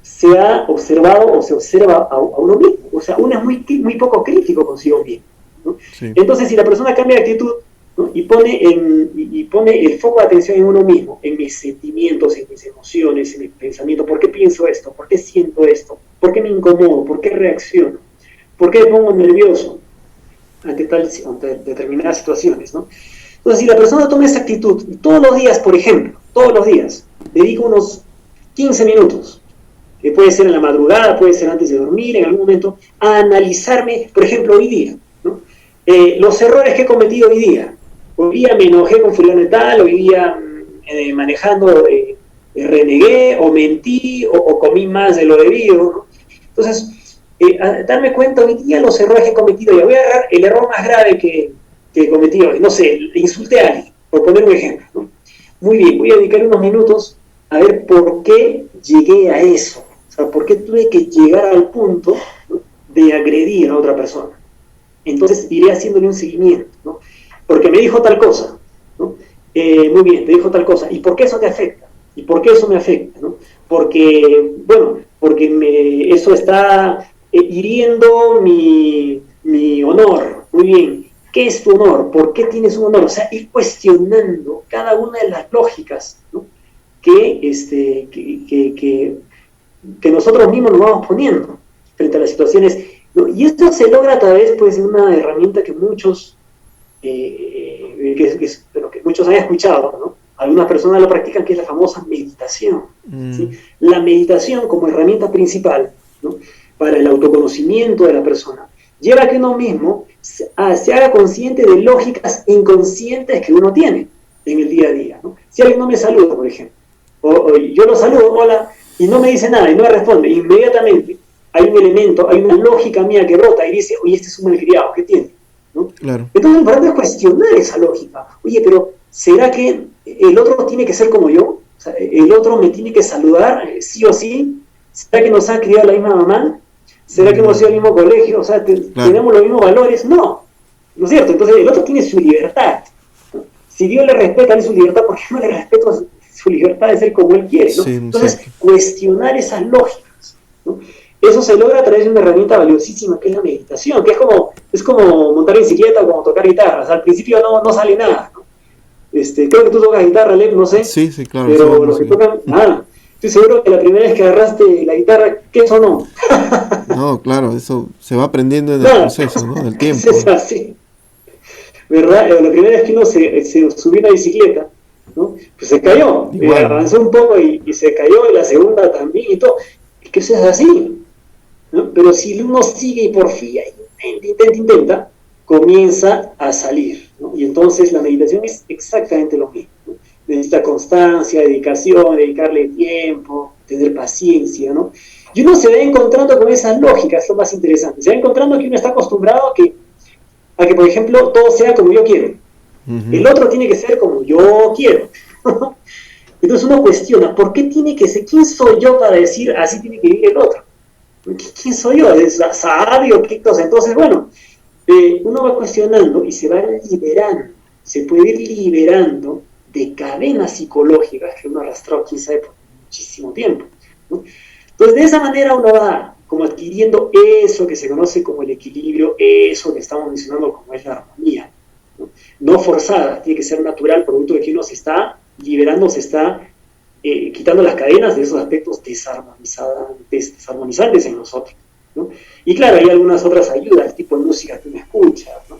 se ha observado o se observa a uno mismo. O sea, uno es muy poco crítico consigo mismo, ¿no? Sí. Entonces, si la persona cambia de actitud, ¿no? y pone el foco de atención en uno mismo, en mis sentimientos, en mis emociones, en mis pensamientos, ¿por qué pienso esto? ¿Por qué siento esto? ¿Por qué me incomodo? ¿Por qué reacciono? ¿Por qué me pongo nervioso ante determinadas situaciones, ¿no? Entonces, si la persona toma esa actitud, y todos los días, por ejemplo, todos los días, dedico unos 15 minutos, que puede ser en la madrugada, puede ser antes de dormir, en algún momento, a analizarme, por ejemplo, hoy día, ¿no? Los errores que he cometido hoy día. Hoy día me enojé con fulano y tal, hoy día manejando renegué o mentí o comí más de lo debido, ¿no? Entonces, darme cuenta hoy día los errores que he cometido. Ya voy a agarrar el error más grave que he cometido, no sé, insulté a alguien, por poner un ejemplo, ¿no? Muy bien, voy a dedicar unos minutos a ver por qué llegué a eso. O sea, por qué tuve que llegar al punto, ¿no? de agredir a otra persona. Entonces iré haciéndole un seguimiento, ¿no? Porque me dijo tal cosa, ¿no? Muy bien, te dijo tal cosa. ¿Y por qué eso te afecta? ¿Y por qué eso me afecta? ¿No? Porque eso está hiriendo mi honor. Muy bien. ¿Qué es tu honor? ¿Por qué tienes un honor? O sea, ir cuestionando cada una de las lógicas, ¿no? que nosotros mismos nos vamos poniendo frente a las situaciones, ¿no? Y esto se logra a través pues, de una herramienta que muchos que muchos han escuchado, ¿no? Algunas personas lo practican, que es la famosa meditación. ¿Sí? La meditación como herramienta principal, ¿no? para el autoconocimiento de la persona lleva a que uno mismo se haga consciente de lógicas inconscientes que uno tiene en el día a día, ¿no? Si alguien no me saluda, por ejemplo, o yo lo saludo, hola, y no me dice nada y no me responde, inmediatamente hay un elemento, hay una lógica mía que brota y dice, oye, este es un malcriado, ¿qué tiene? ¿No? Claro. Entonces, lo importante es cuestionar esa lógica. Oye, pero ¿será que el otro tiene que ser como yo? O sea, ¿el otro me tiene que saludar sí o sí? ¿Será que nos ha criado la misma mamá? ¿Será que hemos ido al mismo colegio? O sea, ¿tenemos los mismos valores? No, ¿no es cierto? Entonces, el otro tiene su libertad, ¿no? Si Dios le respeta a su libertad, ¿por qué no le respeto su libertad de ser como Él quiere? ¿no? Sí, entonces, cierto. cuestionar esas lógicas, ¿no? Eso se logra a través de una herramienta valiosísima que es la meditación, que es como montar bicicleta o como tocar guitarra. O sea, al principio no sale nada, ¿no? Creo que tú tocas guitarra, Lev, no sé. Sí, claro. Pero sí, los que sí. tocan... estoy seguro que la primera vez que agarraste la guitarra, ¿qué sonó? No, claro, eso se va aprendiendo en el proceso, ¿no? Del tiempo. Es así, ¿verdad? La primera vez que uno se subió a una bicicleta, ¿no? Pues se cayó, Igual. avanzó un poco y se cayó, y la segunda también y todo. Es que eso es así, ¿no? Pero si uno sigue y porfía, intenta, comienza a salir, ¿no? Y entonces la meditación es exactamente lo mismo, ¿no? Necesita constancia, dedicación, dedicarle tiempo, tener paciencia, ¿no? Y uno se va encontrando con esas lógicas, son más interesantes. Se va encontrando que uno está acostumbrado a que, por ejemplo, todo sea como yo quiero. El otro tiene que ser como yo quiero. Entonces uno cuestiona, ¿por qué tiene que ser? ¿Quién soy yo para decir así tiene que vivir el otro? ¿Quién soy yo? ¿Es sabio? ¿Qué cosa? Entonces, bueno, uno va cuestionando y se va liberando, se puede ir liberando de cadenas psicológicas que uno ha arrastrado, quién sabe, por muchísimo tiempo. ¿no? Entonces, de esa manera uno va como adquiriendo eso que se conoce como el equilibrio, eso que estamos mencionando como es la armonía, ¿no? No forzada, tiene que ser natural, producto de que uno se está liberando, se está quitando las cadenas de esos aspectos desarmonizantes en nosotros, ¿no? Y claro, hay algunas otras ayudas, el tipo de música que uno escucha, ¿no?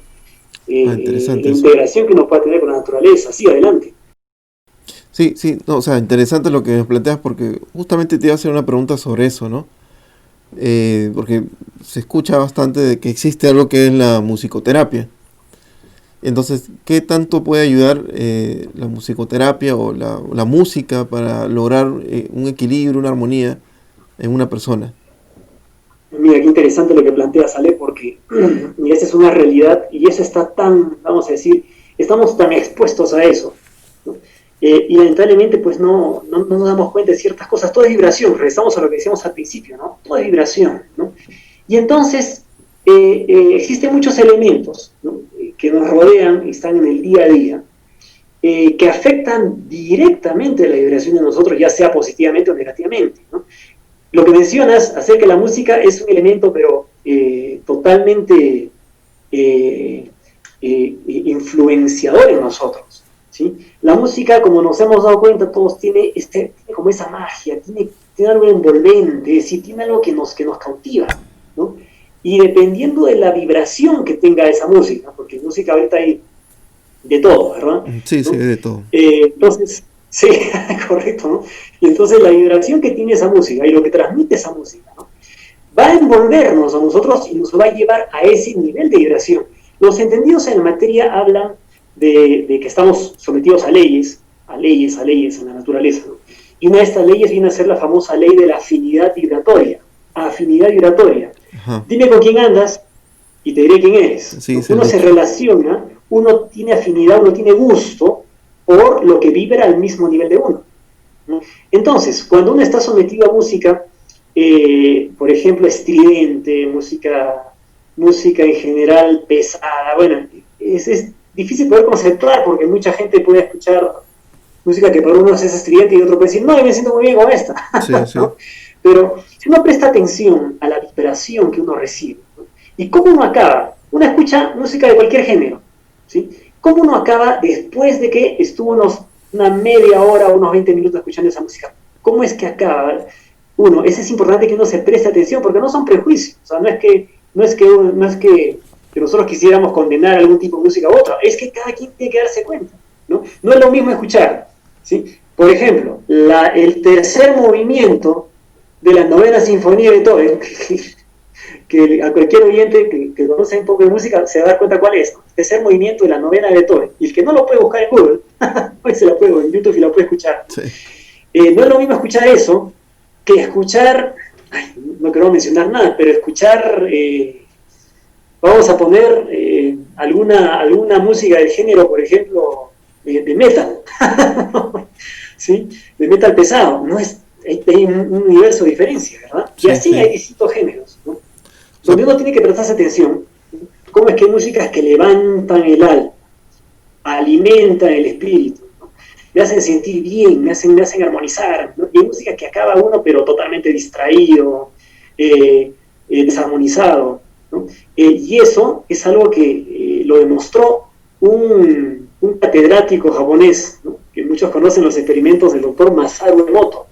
Interesante La eso. integración que uno puede tener con la naturaleza. Sí, adelante. Sí, sí, no, o sea, interesante lo que me planteas porque justamente te iba a hacer una pregunta sobre eso, ¿no? Porque se escucha bastante de que existe algo que es la musicoterapia. Entonces, ¿qué tanto puede ayudar la musicoterapia o la música para lograr un equilibrio, una armonía en una persona? Mira, qué interesante lo que planteas, Ale, porque y esa es una realidad y eso está tan, vamos a decir, estamos tan expuestos a eso, ¿no? Y lamentablemente pues no nos damos cuenta de ciertas cosas. Todo es vibración, regresamos a lo que decíamos al principio, ¿no? Todo es vibración, ¿no? Y entonces existen muchos elementos, ¿no? Que nos rodean y están en el día a día, que afectan directamente la vibración de nosotros, ya sea positivamente o negativamente, ¿no? Lo que mencionas acerca de la música es un elemento, pero totalmente influenciador en nosotros, ¿sí? La música, como nos hemos dado cuenta, todos tiene como esa magia, tiene algo envolvente, es decir, tiene algo que nos cautiva, ¿no? Y dependiendo de la vibración que tenga esa música, porque música ahorita hay de todo, ¿verdad? Sí, ¿no? sí, de todo. Entonces, sí, correcto, ¿no? Y entonces la vibración que tiene esa música y lo que transmite esa música, ¿no? Va a envolvernos a nosotros y nos va a llevar a ese nivel de vibración. Los entendidos en la materia hablan de que estamos sometidos a leyes en la naturaleza, ¿no? Y una de estas leyes viene a ser la famosa ley de la afinidad vibratoria. Afinidad vibratoria. Ajá. Dime con quién andas y te diré quién eres. Sí, uno se relaciona, uno tiene afinidad, uno tiene gusto por lo que vibra al mismo nivel de uno, ¿no? Entonces, cuando uno está sometido a música, por ejemplo, estridente, música en general pesada, bueno, es difícil poder conceptuar porque mucha gente puede escuchar música que para uno es estridente y otro puede decir, no, yo me siento muy bien con esta, Sí, sí. ¿no? Pero si uno presta atención a la vibración que uno recibe, ¿no? Y cómo uno acaba, uno escucha música de cualquier género, ¿sí? ¿Cómo uno acaba después de que estuvo una media hora o unos 20 minutos escuchando esa música? ¿Cómo es que acaba? Eso es importante que uno se preste atención, porque no son prejuicios. O sea, no es que nosotros quisiéramos condenar algún tipo de música u otra, es que cada quien tiene que darse cuenta, ¿no? No es lo mismo escuchar, ¿sí? Por ejemplo, el tercer movimiento de la novena sinfonía de Beethoven, que a cualquier oyente que conoce un poco de música se va a dar cuenta cuál es, ¿no? El tercer movimiento de la novena de Beethoven. Y el que no lo puede buscar en Google, pues se la puede en YouTube y la puede escuchar. Sí. No es lo mismo escuchar eso que escuchar, no quiero mencionar nada, pero escuchar, vamos a poner alguna música del género, por ejemplo, de metal, ¿sí? De metal pesado. No es, hay un universo de diferencia, ¿verdad? Y Sí, así sí. hay distintos géneros, ¿no? Donde uno tiene que prestarse atención, cómo es que hay músicas que levantan el alma, alimentan el espíritu, ¿no? Me hacen sentir bien, me hacen armonizar, ¿no? Y hay música que acaba uno pero totalmente distraído, desarmonizado, ¿no? Y eso es algo que lo demostró un catedrático japonés, ¿no? Que muchos conocen los experimentos del doctor Masaru Emoto,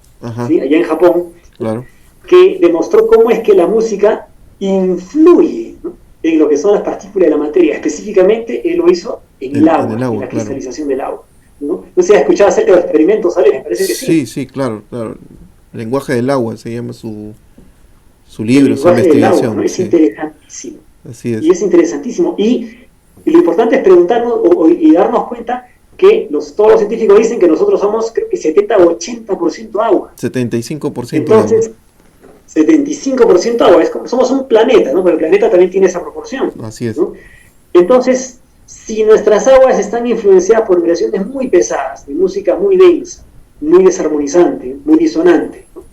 ¿sí? Allá en Japón, Claro. que demostró cómo es que la música influye, ¿no? En lo que son las partículas de la materia. Específicamente, él lo hizo en el agua, en la claro. cristalización del agua, ¿no? No sé, ¿has escuchado acerca de los experimentos, ¿sabes? Me parece que sí. Sí, claro. El lenguaje del agua se llama su libro, su El lenguaje del agua, investigación. ¿no? Es Sí. interesantísimo. Así es. Y es interesantísimo. Y lo importante es preguntarnos y darnos cuenta que todos los científicos dicen que nosotros somos, creo que 70 o 80% agua. 75% Entonces, de 75% agua, somos un planeta, ¿no? Pero el planeta también tiene esa proporción, agua. Así es. ¿no? Entonces, si nuestras aguas están influenciadas por vibraciones muy pesadas, de música muy densa, muy desarmonizante, muy disonante, ¿no?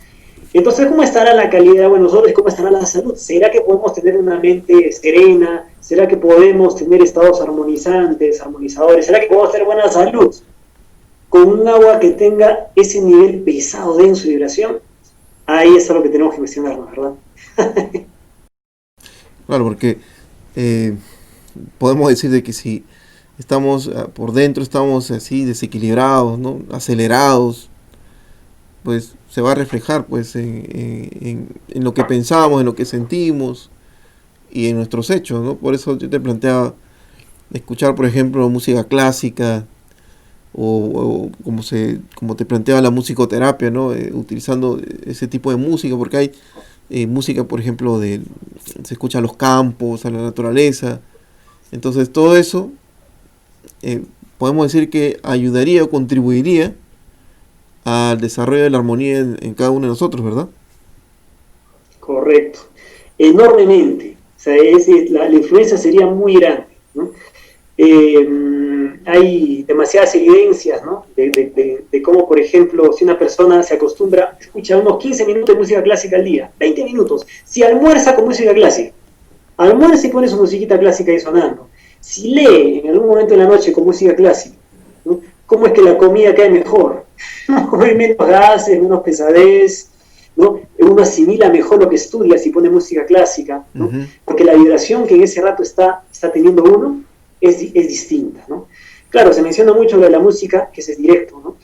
Entonces, ¿cómo estará la calidad de agua en nosotros? ¿Cómo estará la salud? ¿Será que podemos tener una mente serena? ¿Será que podemos tener estados armonizantes, armonizadores? ¿Será que podemos tener buena salud con un agua que tenga ese nivel pesado, denso de vibración? Ahí es algo que tenemos que cuestionarnos, ¿verdad? Claro, porque podemos decir de que si estamos por dentro, estamos así desequilibrados, ¿no? Acelerados, pues se va a reflejar pues en lo que pensamos, en lo que sentimos y en nuestros hechos, ¿no? Por eso yo te planteaba escuchar, por ejemplo, música clásica o como te planteaba la musicoterapia, ¿no? Utilizando ese tipo de música, porque hay música, por ejemplo, se escucha a los campos, a la naturaleza. Entonces todo eso podemos decir que ayudaría o contribuiría al desarrollo de la armonía en cada uno de nosotros, ¿verdad? Correcto. Enormemente. O sea, la influencia sería muy grande, ¿no? Hay demasiadas evidencias, ¿no? de cómo, por ejemplo, si una persona se acostumbra, escucha unos 15 minutos de música clásica al día, 20 minutos, si almuerza con música clásica, almuerza y pone su musiquita clásica ahí sonando, si lee en algún momento de la noche con música clásica, ¿no? ¿Cómo es que la comida cae mejor? ¿No? Hay menos gases, menos pesadez, ¿no? Uno asimila mejor lo que estudia si pone música clásica, ¿no? Uh-huh. Porque la vibración que en ese rato está teniendo uno es distinta, ¿no? Claro, se menciona mucho lo de la música, que es directo, ¿no?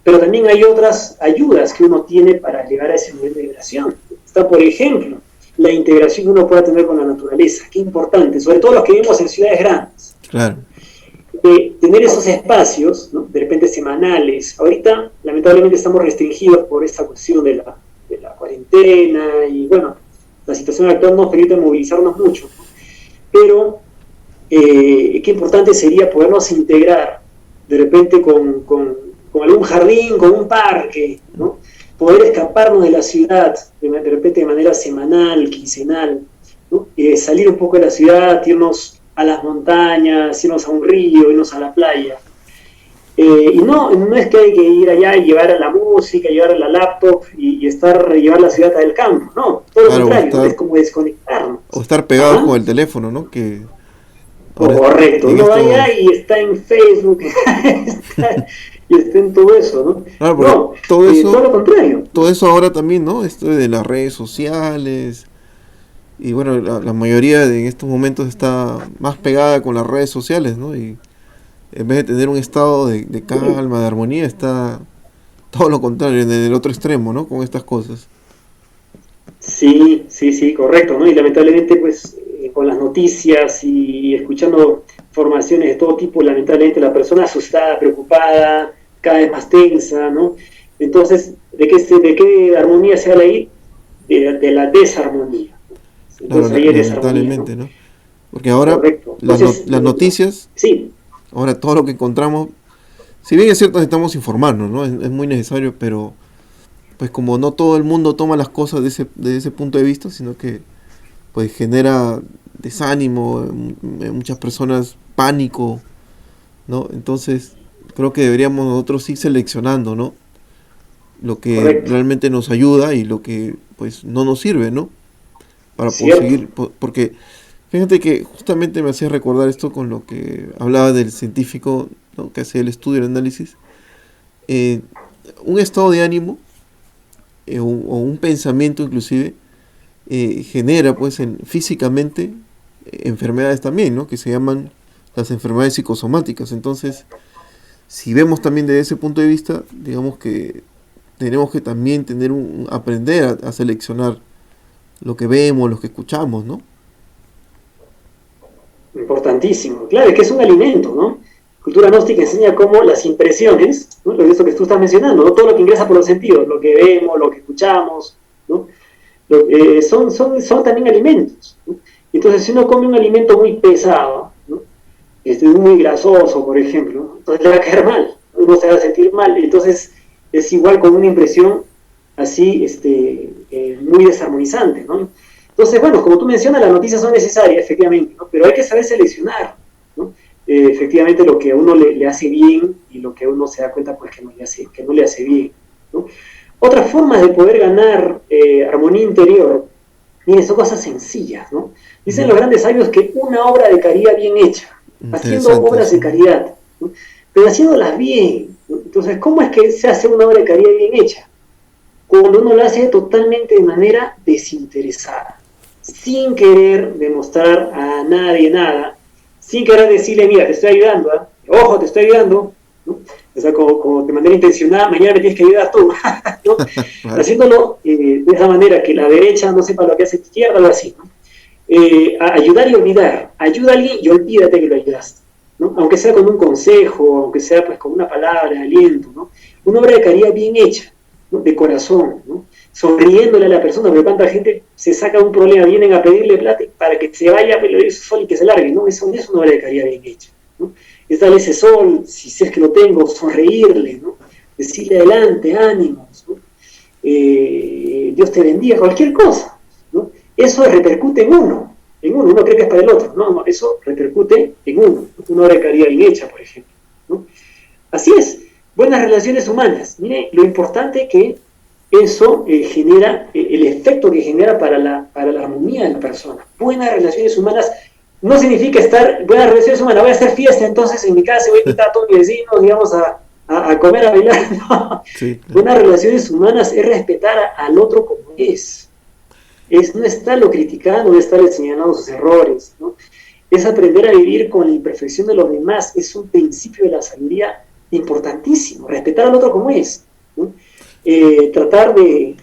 Pero también hay otras ayudas que uno tiene para llegar a ese nivel de vibración. Está, por ejemplo, la integración que uno pueda tener con la naturaleza, qué importante, sobre todo los que vivimos en ciudades grandes. Claro. De tener esos espacios, ¿no? De repente semanales. Ahorita, lamentablemente, estamos restringidos por esta cuestión de la cuarentena y, bueno, la situación actual nos permite movilizarnos mucho, ¿no? Pero qué importante sería podernos integrar de repente con algún jardín, con un parque, ¿no? Poder escaparnos de la ciudad de repente de manera semanal, quincenal, ¿no? Salir un poco de la ciudad, irnos a las montañas, irnos a un río, irnos a la playa. Y no es que hay que ir allá y llevar la música, llevar la laptop y llevar la ciudad al campo, no, todo lo contrario, es como desconectarnos. O estar pegados con el teléfono, ¿no? Que correcto, uno vaya y está en Facebook y está en todo eso, ¿no? Claro, pero todo eso, todo lo contrario. Todo eso ahora también, ¿no? Esto de las redes sociales. Y bueno, la mayoría en estos momentos está más pegada con las redes sociales, ¿no? Y en vez de tener un estado de calma, de armonía, está todo lo contrario, en el otro extremo, ¿no? Con estas cosas. Sí, correcto, ¿no? Y lamentablemente, pues, con las noticias y escuchando informaciones de todo tipo, lamentablemente la persona asustada, preocupada, cada vez más tensa, ¿no? Entonces, ¿de qué armonía se habla ahí? De la desarmonía. Entonces, claro, lamentablemente, ¿no? Porque ahora las noticias, sí. Ahora todo lo que encontramos, si bien es cierto necesitamos informarnos, ¿no? Es muy necesario, pero pues como no todo el mundo toma las cosas de ese punto de vista, sino que pues genera desánimo, en muchas personas pánico, ¿no? Entonces creo que deberíamos nosotros ir seleccionando, ¿no? Lo que correcto, realmente nos ayuda y lo que pues no nos sirve, ¿no? Para seguir, porque fíjate que justamente me hacía recordar esto con lo que hablaba del científico, ¿no? Que hace el estudio, el análisis. Un estado de ánimo o un pensamiento inclusive genera pues físicamente enfermedades también, ¿no? Que se llaman las enfermedades psicosomáticas. Entonces, si vemos también desde ese punto de vista, digamos que tenemos que también aprender a seleccionar lo que vemos, lo que escuchamos, ¿no? Importantísimo. Claro, es que es un alimento, ¿no? Cultura gnóstica enseña cómo las impresiones, ¿no? Eso que tú estás mencionando, ¿no? Todo lo que ingresa por los sentidos, lo que vemos, lo que escuchamos, ¿no? Son también alimentos, ¿no? Entonces, si uno come un alimento muy pesado, ¿no? Muy grasoso, por ejemplo, ¿no? Entonces le va a caer mal, uno se va a sentir mal. Entonces, es igual con una impresión así, muy desarmonizante, ¿no? Entonces, bueno, como tú mencionas, las noticias son necesarias, efectivamente, ¿no? Pero hay que saber seleccionar, ¿no? Efectivamente lo que a uno le hace bien y lo que uno se da cuenta pues que no le hace bien, ¿no? Otras formas de poder ganar armonía interior, miren, son cosas sencillas, ¿no? Dicen los grandes sabios que una obra de caridad bien hecha, haciendo obras de caridad, ¿no? Pero haciéndolas bien, ¿no? Entonces, ¿cómo es que se hace una obra de caridad bien hecha? cuando uno lo hace totalmente de manera desinteresada, sin querer demostrar a nadie nada, sin querer decirle, mira, te estoy ayudando, ¿eh? Ojo, te estoy ayudando, ¿no? O sea, como de manera intencionada, mañana me tienes que ayudar tú, ¿no? Claro. Haciéndolo de esa manera, que la derecha no sepa lo que hace la izquierda, algo así, ¿no? A ayudar y olvidar. Ayuda a alguien y olvídate que lo ayudaste, ¿no? Aunque sea con un consejo, aunque sea pues con una palabra de aliento, ¿no? Una obra de caridad bien hecha, ¿no? De corazón, ¿no? Sonriéndole a la persona, porque tanta gente se saca un problema, vienen a pedirle plata para que se vaya, pero eso sol y que se largue, ¿no? Eso no es una obra de caridad bien hecha, ¿no? Es darle ese sol, si es que lo tengo, sonreírle, ¿no? Decirle adelante, ánimos, ¿no? Dios te bendiga, cualquier cosa, ¿no? Eso repercute en uno, uno cree que es para el otro, no, eso repercute en uno, una obra de caridad bien hecha, por ejemplo, ¿no? Así es, buenas relaciones humanas, mire, lo importante que eso genera, el efecto que genera para la armonía de la persona. Buenas relaciones humanas no significa buenas relaciones humanas, voy a hacer fiesta entonces en mi casa, voy a invitar a todos mis vecinos, digamos, a comer, a bailar, no. Sí, claro. Buenas relaciones humanas es respetar al otro como es no estarlo criticando, no estarle señalando sus errores, ¿no? Es aprender a vivir con la imperfección de los demás, es un principio de la sabiduría importantísimo, respetar al otro como es, ¿no? Tratar de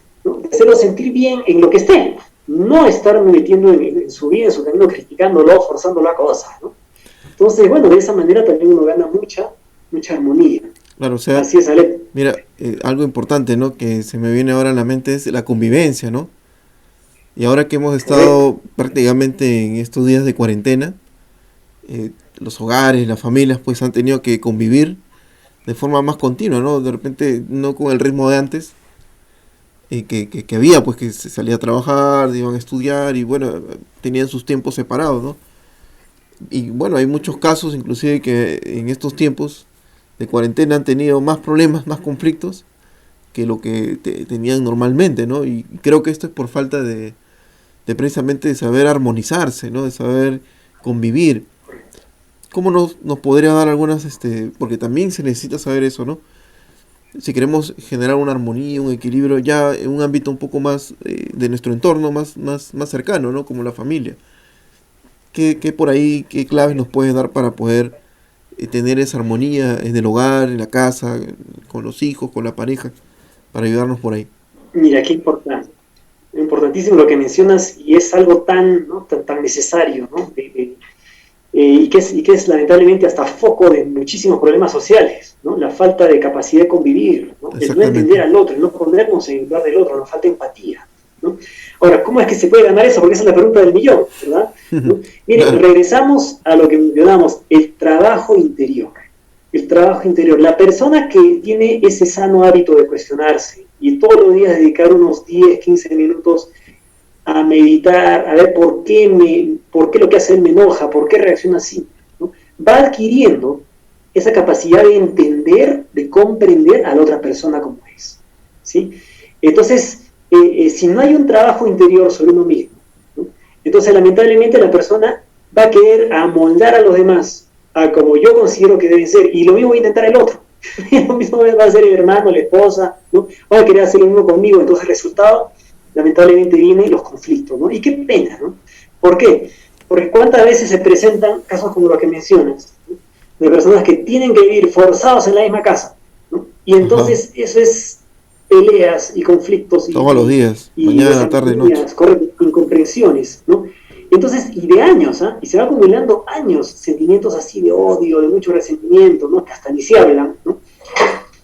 hacerlo sentir bien en lo que esté, no estar metiendo en su vida, en su camino, criticándolo, forzándolo a cosas, ¿no? Entonces, bueno, de esa manera también uno gana mucha armonía. Claro, o sea, así es, Ale. mira, algo importante, ¿no? Que se me viene ahora a la mente es la convivencia, ¿no? Y ahora que hemos estado prácticamente en estos días de cuarentena, los hogares, las familias, pues han tenido que convivir de forma más continua, ¿no? De repente no con el ritmo de antes, que había, pues que se salía a trabajar, iban a estudiar y bueno, tenían sus tiempos separados, ¿no? Y bueno, hay muchos casos inclusive que en estos tiempos de cuarentena han tenido más problemas, más conflictos que lo que tenían normalmente, ¿no? Y creo que esto es por falta de precisamente de saber armonizarse, ¿no? De saber convivir. ¿Cómo nos podría dar algunas, porque también se necesita saber eso, ¿no? Si queremos generar una armonía, un equilibrio ya en un ámbito un poco más de nuestro entorno, más cercano, ¿no? Como la familia. ¿Qué por ahí, qué claves nos puedes dar para poder tener esa armonía en el hogar, en la casa, con los hijos, con la pareja, para ayudarnos por ahí? Mira, qué importante. Importantísimo lo que mencionas y es algo tan necesario, ¿no? Y que es lamentablemente hasta foco de muchísimos problemas sociales, ¿no? La falta de capacidad de convivir, ¿no? El no entender al otro, el no ponernos en el lugar del otro, nos falta empatía, ¿no? Ahora, ¿cómo es que se puede ganar eso? Porque esa es la pregunta del millón, ¿verdad? ¿No? Miren, regresamos a lo que mencionamos, el trabajo interior. El trabajo interior. La persona que tiene ese sano hábito de cuestionarse y todos los días dedicar unos 10, 15 minutos a meditar, a ver por qué lo que hace él me enoja, por qué reacciona así, ¿no? Va adquiriendo esa capacidad de entender, de comprender a la otra persona como es, ¿sí? Entonces, si no hay un trabajo interior sobre uno mismo, ¿no? Entonces lamentablemente la persona va a querer amoldar a los demás a como yo considero que deben ser, y lo mismo va a intentar el otro. Lo mismo va a hacer el hermano, la esposa, ¿no? Va a querer hacer lo mismo conmigo, entonces el resultado lamentablemente vienen los conflictos, ¿no? Y qué pena, ¿no? ¿Por qué? Porque cuántas veces se presentan casos como los que mencionas, ¿no? De personas que tienen que vivir forzados en la misma casa, ¿no? Y entonces eso es peleas y conflictos. Todos los días, mañana, tarde, noche. Correcto, incomprensiones, ¿no? Entonces, y de años, ¿eh? Y se va acumulando años, sentimientos así de odio, de mucho resentimiento, ¿no? Que hasta ni se hablan, ¿no?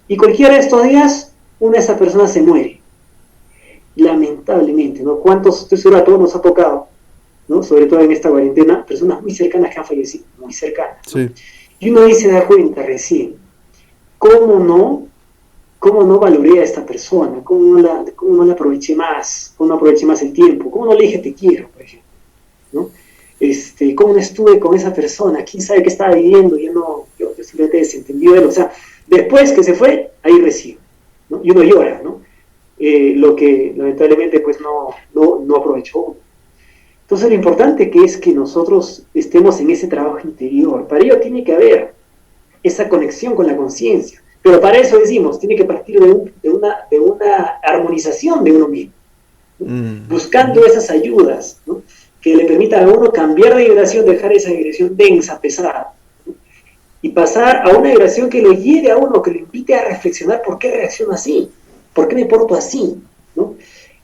Y cualquiera de estos días, una de esas personas se muere. Lamentablemente, ¿no? ¿Cuántos, estoy seguro, a todos nos ha tocado, ¿no? Sobre todo en esta cuarentena, personas muy cercanas que han fallecido, muy cercanas, ¿no? Sí. Y uno ahí se da cuenta recién, ¿cómo no valoré a esta persona? ¿Cómo no la aproveché más? ¿Cómo no aproveché más el tiempo? ¿Cómo no le dije te quiero, por ejemplo? ¿No? ¿Cómo no estuve con esa persona? ¿Quién sabe qué estaba viviendo? Yo simplemente desentendí de él. O sea, después que se fue, ahí recibo, ¿no? Y uno llora, ¿no? Lo que lamentablemente pues no aprovechó. Entonces lo importante que es que nosotros estemos en ese trabajo interior. Para ello tiene que haber esa conexión con la conciencia. Pero para eso decimos, tiene que partir de una armonización de uno mismo, buscando esas ayudas, ¿no? Que le permitan a uno cambiar de vibración, dejar esa vibración densa, pesada, ¿no? Y pasar a una vibración que lo lleve a uno, que lo invite a reflexionar por qué reacciono así, por qué me porto así, ¿no?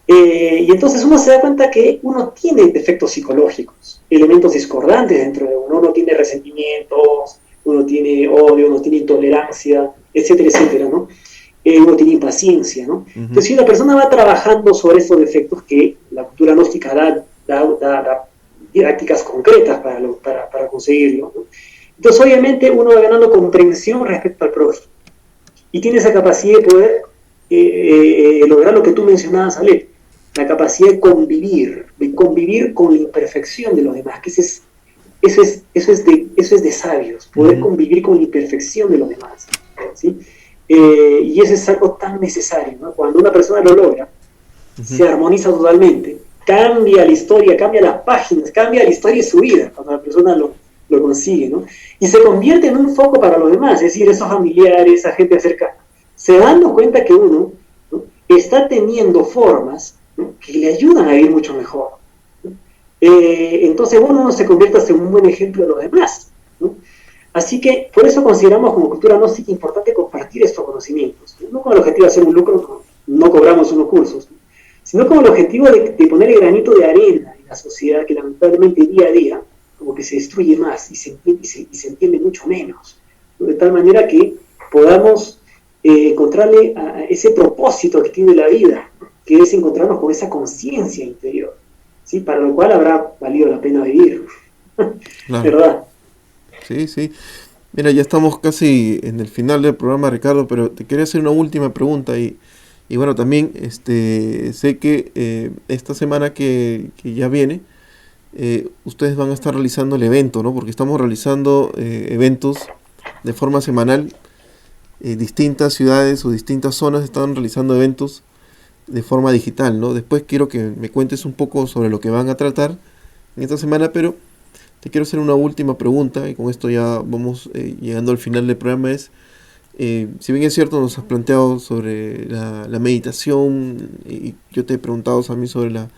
Y entonces uno se da cuenta que uno tiene defectos psicológicos, elementos discordantes dentro de uno. Uno tiene resentimientos, uno tiene odio, uno tiene intolerancia, etcétera, etcétera, ¿no? Uno tiene impaciencia, ¿no? Entonces, si una persona va trabajando sobre estos defectos, que la cultura gnóstica da didácticas concretas para conseguirlo, ¿no? Entonces, obviamente, uno va ganando comprensión respecto al prójimo y tiene esa capacidad de poder lograr lo que tú mencionabas, Ale, la capacidad de convivir con la imperfección de los demás, que eso es de sabios, poder convivir con la imperfección de los demás, ¿sí? Y eso es algo tan necesario, ¿no? Cuando una persona lo logra, se armoniza totalmente, cambia la historia, cambia las páginas, cambia la historia de su vida, cuando la persona lo consigue, ¿no? Y se convierte en un foco para los demás, es decir, esos familiares, esa gente cercana, se dando cuenta que uno, ¿no?, está teniendo formas, ¿no?, que le ayudan a vivir mucho mejor, ¿no? Entonces uno se convierte en un buen ejemplo de los demás, ¿no? Así que por eso consideramos como cultura gnóstica importante compartir estos conocimientos, no con el objetivo de hacer un lucro, no cobramos unos cursos, ¿no?, sino con el objetivo de poner el granito de arena en la sociedad que lamentablemente día a día como que se destruye más y se entiende mucho menos, ¿no? De tal manera que podamos encontrarle a ese propósito que tiene la vida, que es encontrarnos con esa conciencia interior, ¿sí? Para lo cual habrá valido la pena vivir. Claro. ¿Verdad? Sí, sí. Mira, ya estamos casi en el final del programa, Ricardo, pero te quería hacer una última pregunta y bueno, también sé que esta semana que ya viene, ustedes van a estar realizando el evento, ¿no? Porque estamos realizando eventos de forma semanal. Distintas ciudades o distintas zonas están realizando eventos de forma digital, ¿no? Después quiero que me cuentes un poco sobre lo que van a tratar en esta semana, pero te quiero hacer una última pregunta y con esto ya vamos llegando al final del programa. Si bien es cierto, nos has planteado sobre la meditación y yo te he preguntado también sobre la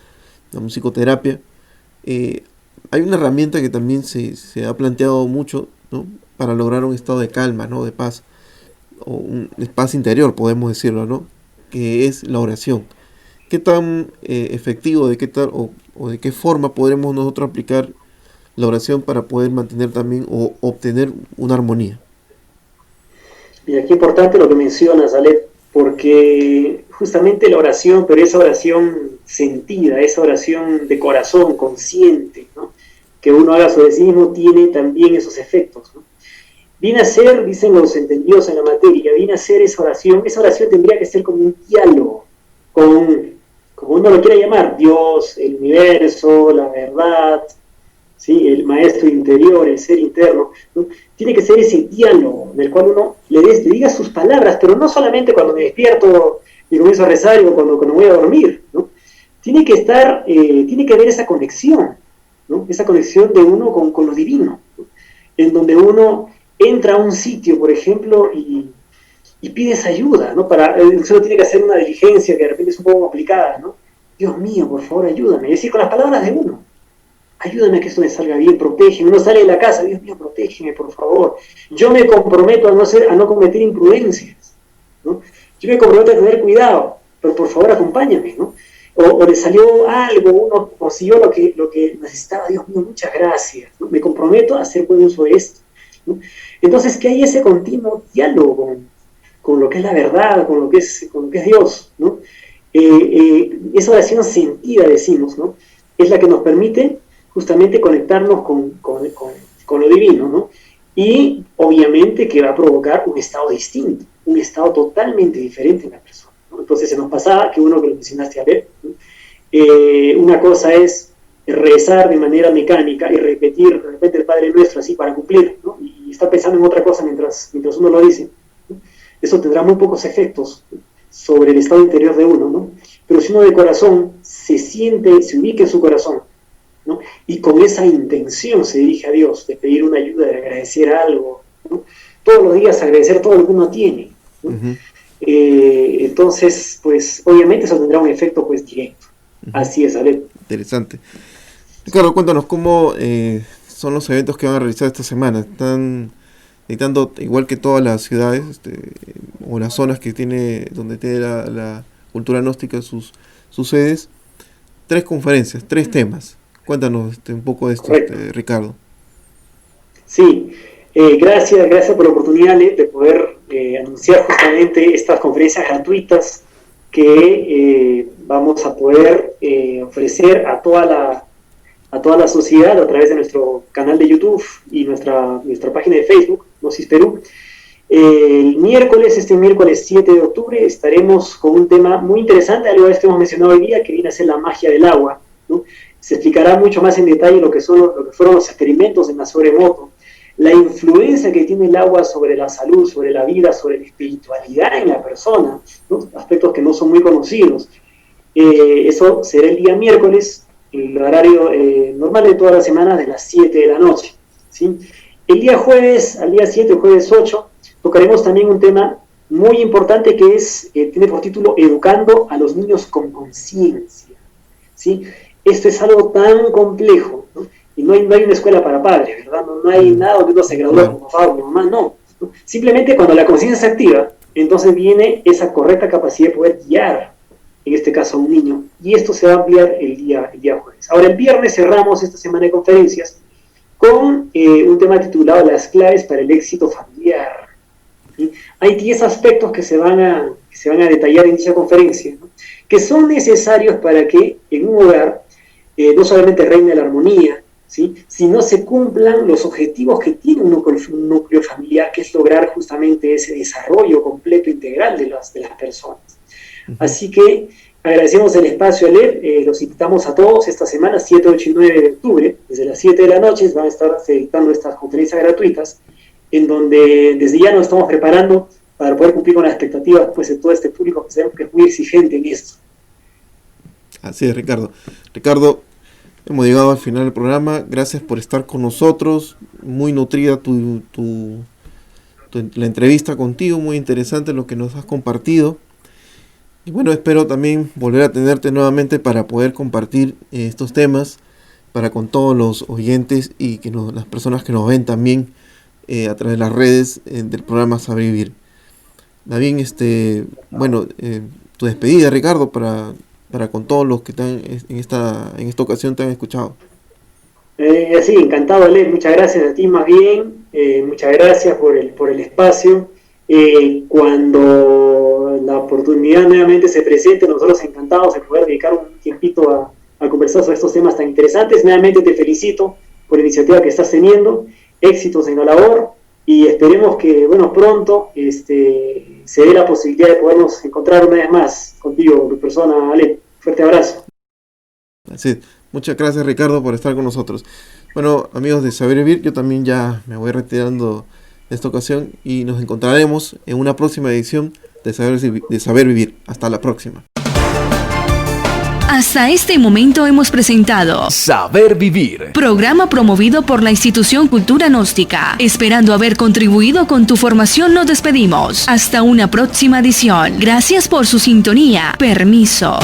musicoterapia, hay una herramienta que también se ha planteado mucho, ¿no?, para lograr un estado de calma, ¿no?, de paz, o de paz interior, podemos decirlo, ¿no?, que es la oración. ¿Qué tan efectivo, de qué tal o de qué forma podremos nosotros aplicar la oración para poder mantener también o obtener una armonía? Mira, qué importante lo que mencionas, Ale, porque justamente la oración, pero esa oración sentida, esa oración de corazón, consciente, ¿no?, que uno haga sobre sí mismo, tiene también esos efectos, ¿no? Viene a ser, dicen los entendidos en la materia, viene a ser esa oración tendría que ser como un diálogo con, como uno lo quiera llamar, Dios, el universo, la verdad, ¿sí?, el maestro interior, el ser interno, ¿no? Tiene que ser ese diálogo en el cual uno le diga sus palabras, pero no solamente cuando me despierto y comienzo a rezar o cuando voy a dormir, ¿no? Tiene que haber esa conexión, ¿no?, esa conexión de uno con lo divino, ¿no?, en donde uno entra a un sitio, por ejemplo, y pides ayuda, ¿no? Uno tiene que hacer una diligencia que de repente es un poco complicada, ¿no? Dios mío, por favor, ayúdame. Es decir, con las palabras de uno. Ayúdame a que esto me salga bien, protégeme. Uno sale de la casa, Dios mío, protégeme, por favor. Yo me comprometo a no cometer imprudencias, ¿no? Yo me comprometo a tener cuidado, pero por favor acompáñame, ¿no? O le salió algo, uno consiguió lo que necesitaba, Dios mío, muchas gracias, ¿no? Me comprometo a hacer buen uso de esto, ¿no? Entonces, que hay ese continuo diálogo con lo que es la verdad, con lo que es Dios, ¿no? Esa oración sentida, decimos, ¿no?, es la que nos permite justamente conectarnos con lo divino, ¿no? Y obviamente que va a provocar un estado distinto, un estado totalmente diferente en la persona, ¿no? Entonces se nos pasaba que uno que lo mencionaste a ver, ¿no?, una cosa es rezar de manera mecánica y repetir de repente el Padre Nuestro así para cumplir, ¿no?, y estar pensando en otra cosa mientras uno lo dice, ¿no? Eso tendrá muy pocos efectos sobre el estado interior de uno, ¿no? Pero si uno de corazón se ubica en su corazón, ¿no?, y con esa intención se dirige a Dios, de pedir una ayuda, de agradecer algo, ¿no?, todos los días agradecer todo lo que uno tiene, ¿no? Ujú. Entonces, pues obviamente eso tendrá un efecto pues directo. Así es, Ale. Interesante. Ricardo, cuéntanos cómo son los eventos que van a realizar esta semana. Están dictando, igual que todas las ciudades o las zonas que donde tiene la cultura gnóstica sus sedes, 3 conferencias, 3 temas. Cuéntanos un poco de esto, Ricardo. Sí, gracias por la oportunidad, Ale, de poder anunciar justamente estas conferencias gratuitas que vamos a poder ofrecer a toda la sociedad a través de nuestro canal de YouTube y nuestra página de Facebook, Gnosis Perú. Este miércoles 7 de octubre, estaremos con un tema muy interesante, algo de esto hemos mencionado hoy día, que viene a ser la magia del agua, ¿no? Se explicará mucho más en detalle lo que fueron los experimentos de Masaru Emoto, la influencia que tiene el agua sobre la salud, sobre la vida, sobre la espiritualidad en la persona, ¿no? Aspectos que no son muy conocidos. Eso será el día miércoles, el horario normal de todas las semanas, de las 7 de la noche, ¿sí? El día jueves, al día 7, jueves 8, tocaremos también un tema muy importante que tiene por título Educando a los niños con conciencia, ¿sí? Esto es algo tan complejo, ¿no? Y no hay una escuela para padres, ¿verdad? No hay nada donde uno se gradúa como papá o como mamá, no. Simplemente cuando la conciencia se activa, entonces viene esa correcta capacidad de poder guiar, en este caso a un niño, y esto se va a ampliar el día jueves. Ahora, el viernes cerramos esta semana de conferencias con un tema titulado Las claves para el éxito familiar. ¿Sí? Hay 10 aspectos que se van a detallar en dicha conferencia, ¿no? Que son necesarios para que en un hogar no solamente reine la armonía, ¿sí? Sino se cumplan los objetivos que tiene un núcleo familiar, que es lograr justamente ese desarrollo completo integral de las personas. Así que agradecemos el espacio, Ale, los invitamos a todos esta semana, 7, 8 y 9 de octubre, desde las 7 de la noche van a estar dictando estas conferencias gratuitas, en donde desde ya nos estamos preparando para poder cumplir con las expectativas pues, de todo este público que sabemos que es muy exigente en esto. Así es, Ricardo. Ricardo, hemos llegado al final del programa. Gracias por estar con nosotros. Muy nutrida la entrevista contigo, muy interesante lo que nos has compartido. Y bueno, espero también volver a tenerte nuevamente para poder compartir estos temas para con todos los oyentes y que las personas que nos ven también a través de las redes del programa Saber Vivir. También, tu despedida, Ricardo, para con todos los que en esta ocasión te han escuchado. Sí, encantado, Ale. Muchas gracias a ti más bien. Muchas gracias por el espacio. Cuando la oportunidad nuevamente se presente, nosotros encantados de poder dedicar un tiempito a conversar sobre estos temas tan interesantes. Nuevamente te felicito por la iniciativa que estás teniendo. Éxitos en la labor y esperemos que, pronto se dé la posibilidad de podernos encontrar una vez más contigo, tu persona, Ale. Fuerte abrazo. Así es. Muchas gracias, Ricardo, por estar con nosotros. Bueno, amigos de Saber Vivir, yo también ya me voy retirando de esta ocasión y nos encontraremos en una próxima edición de Saber Vivir. Hasta la próxima. Hasta este momento hemos presentado Saber Vivir, programa promovido por la Institución Cultura Gnóstica. Esperando haber contribuido con tu formación, nos despedimos. Hasta una próxima edición. Gracias por su sintonía. Permiso.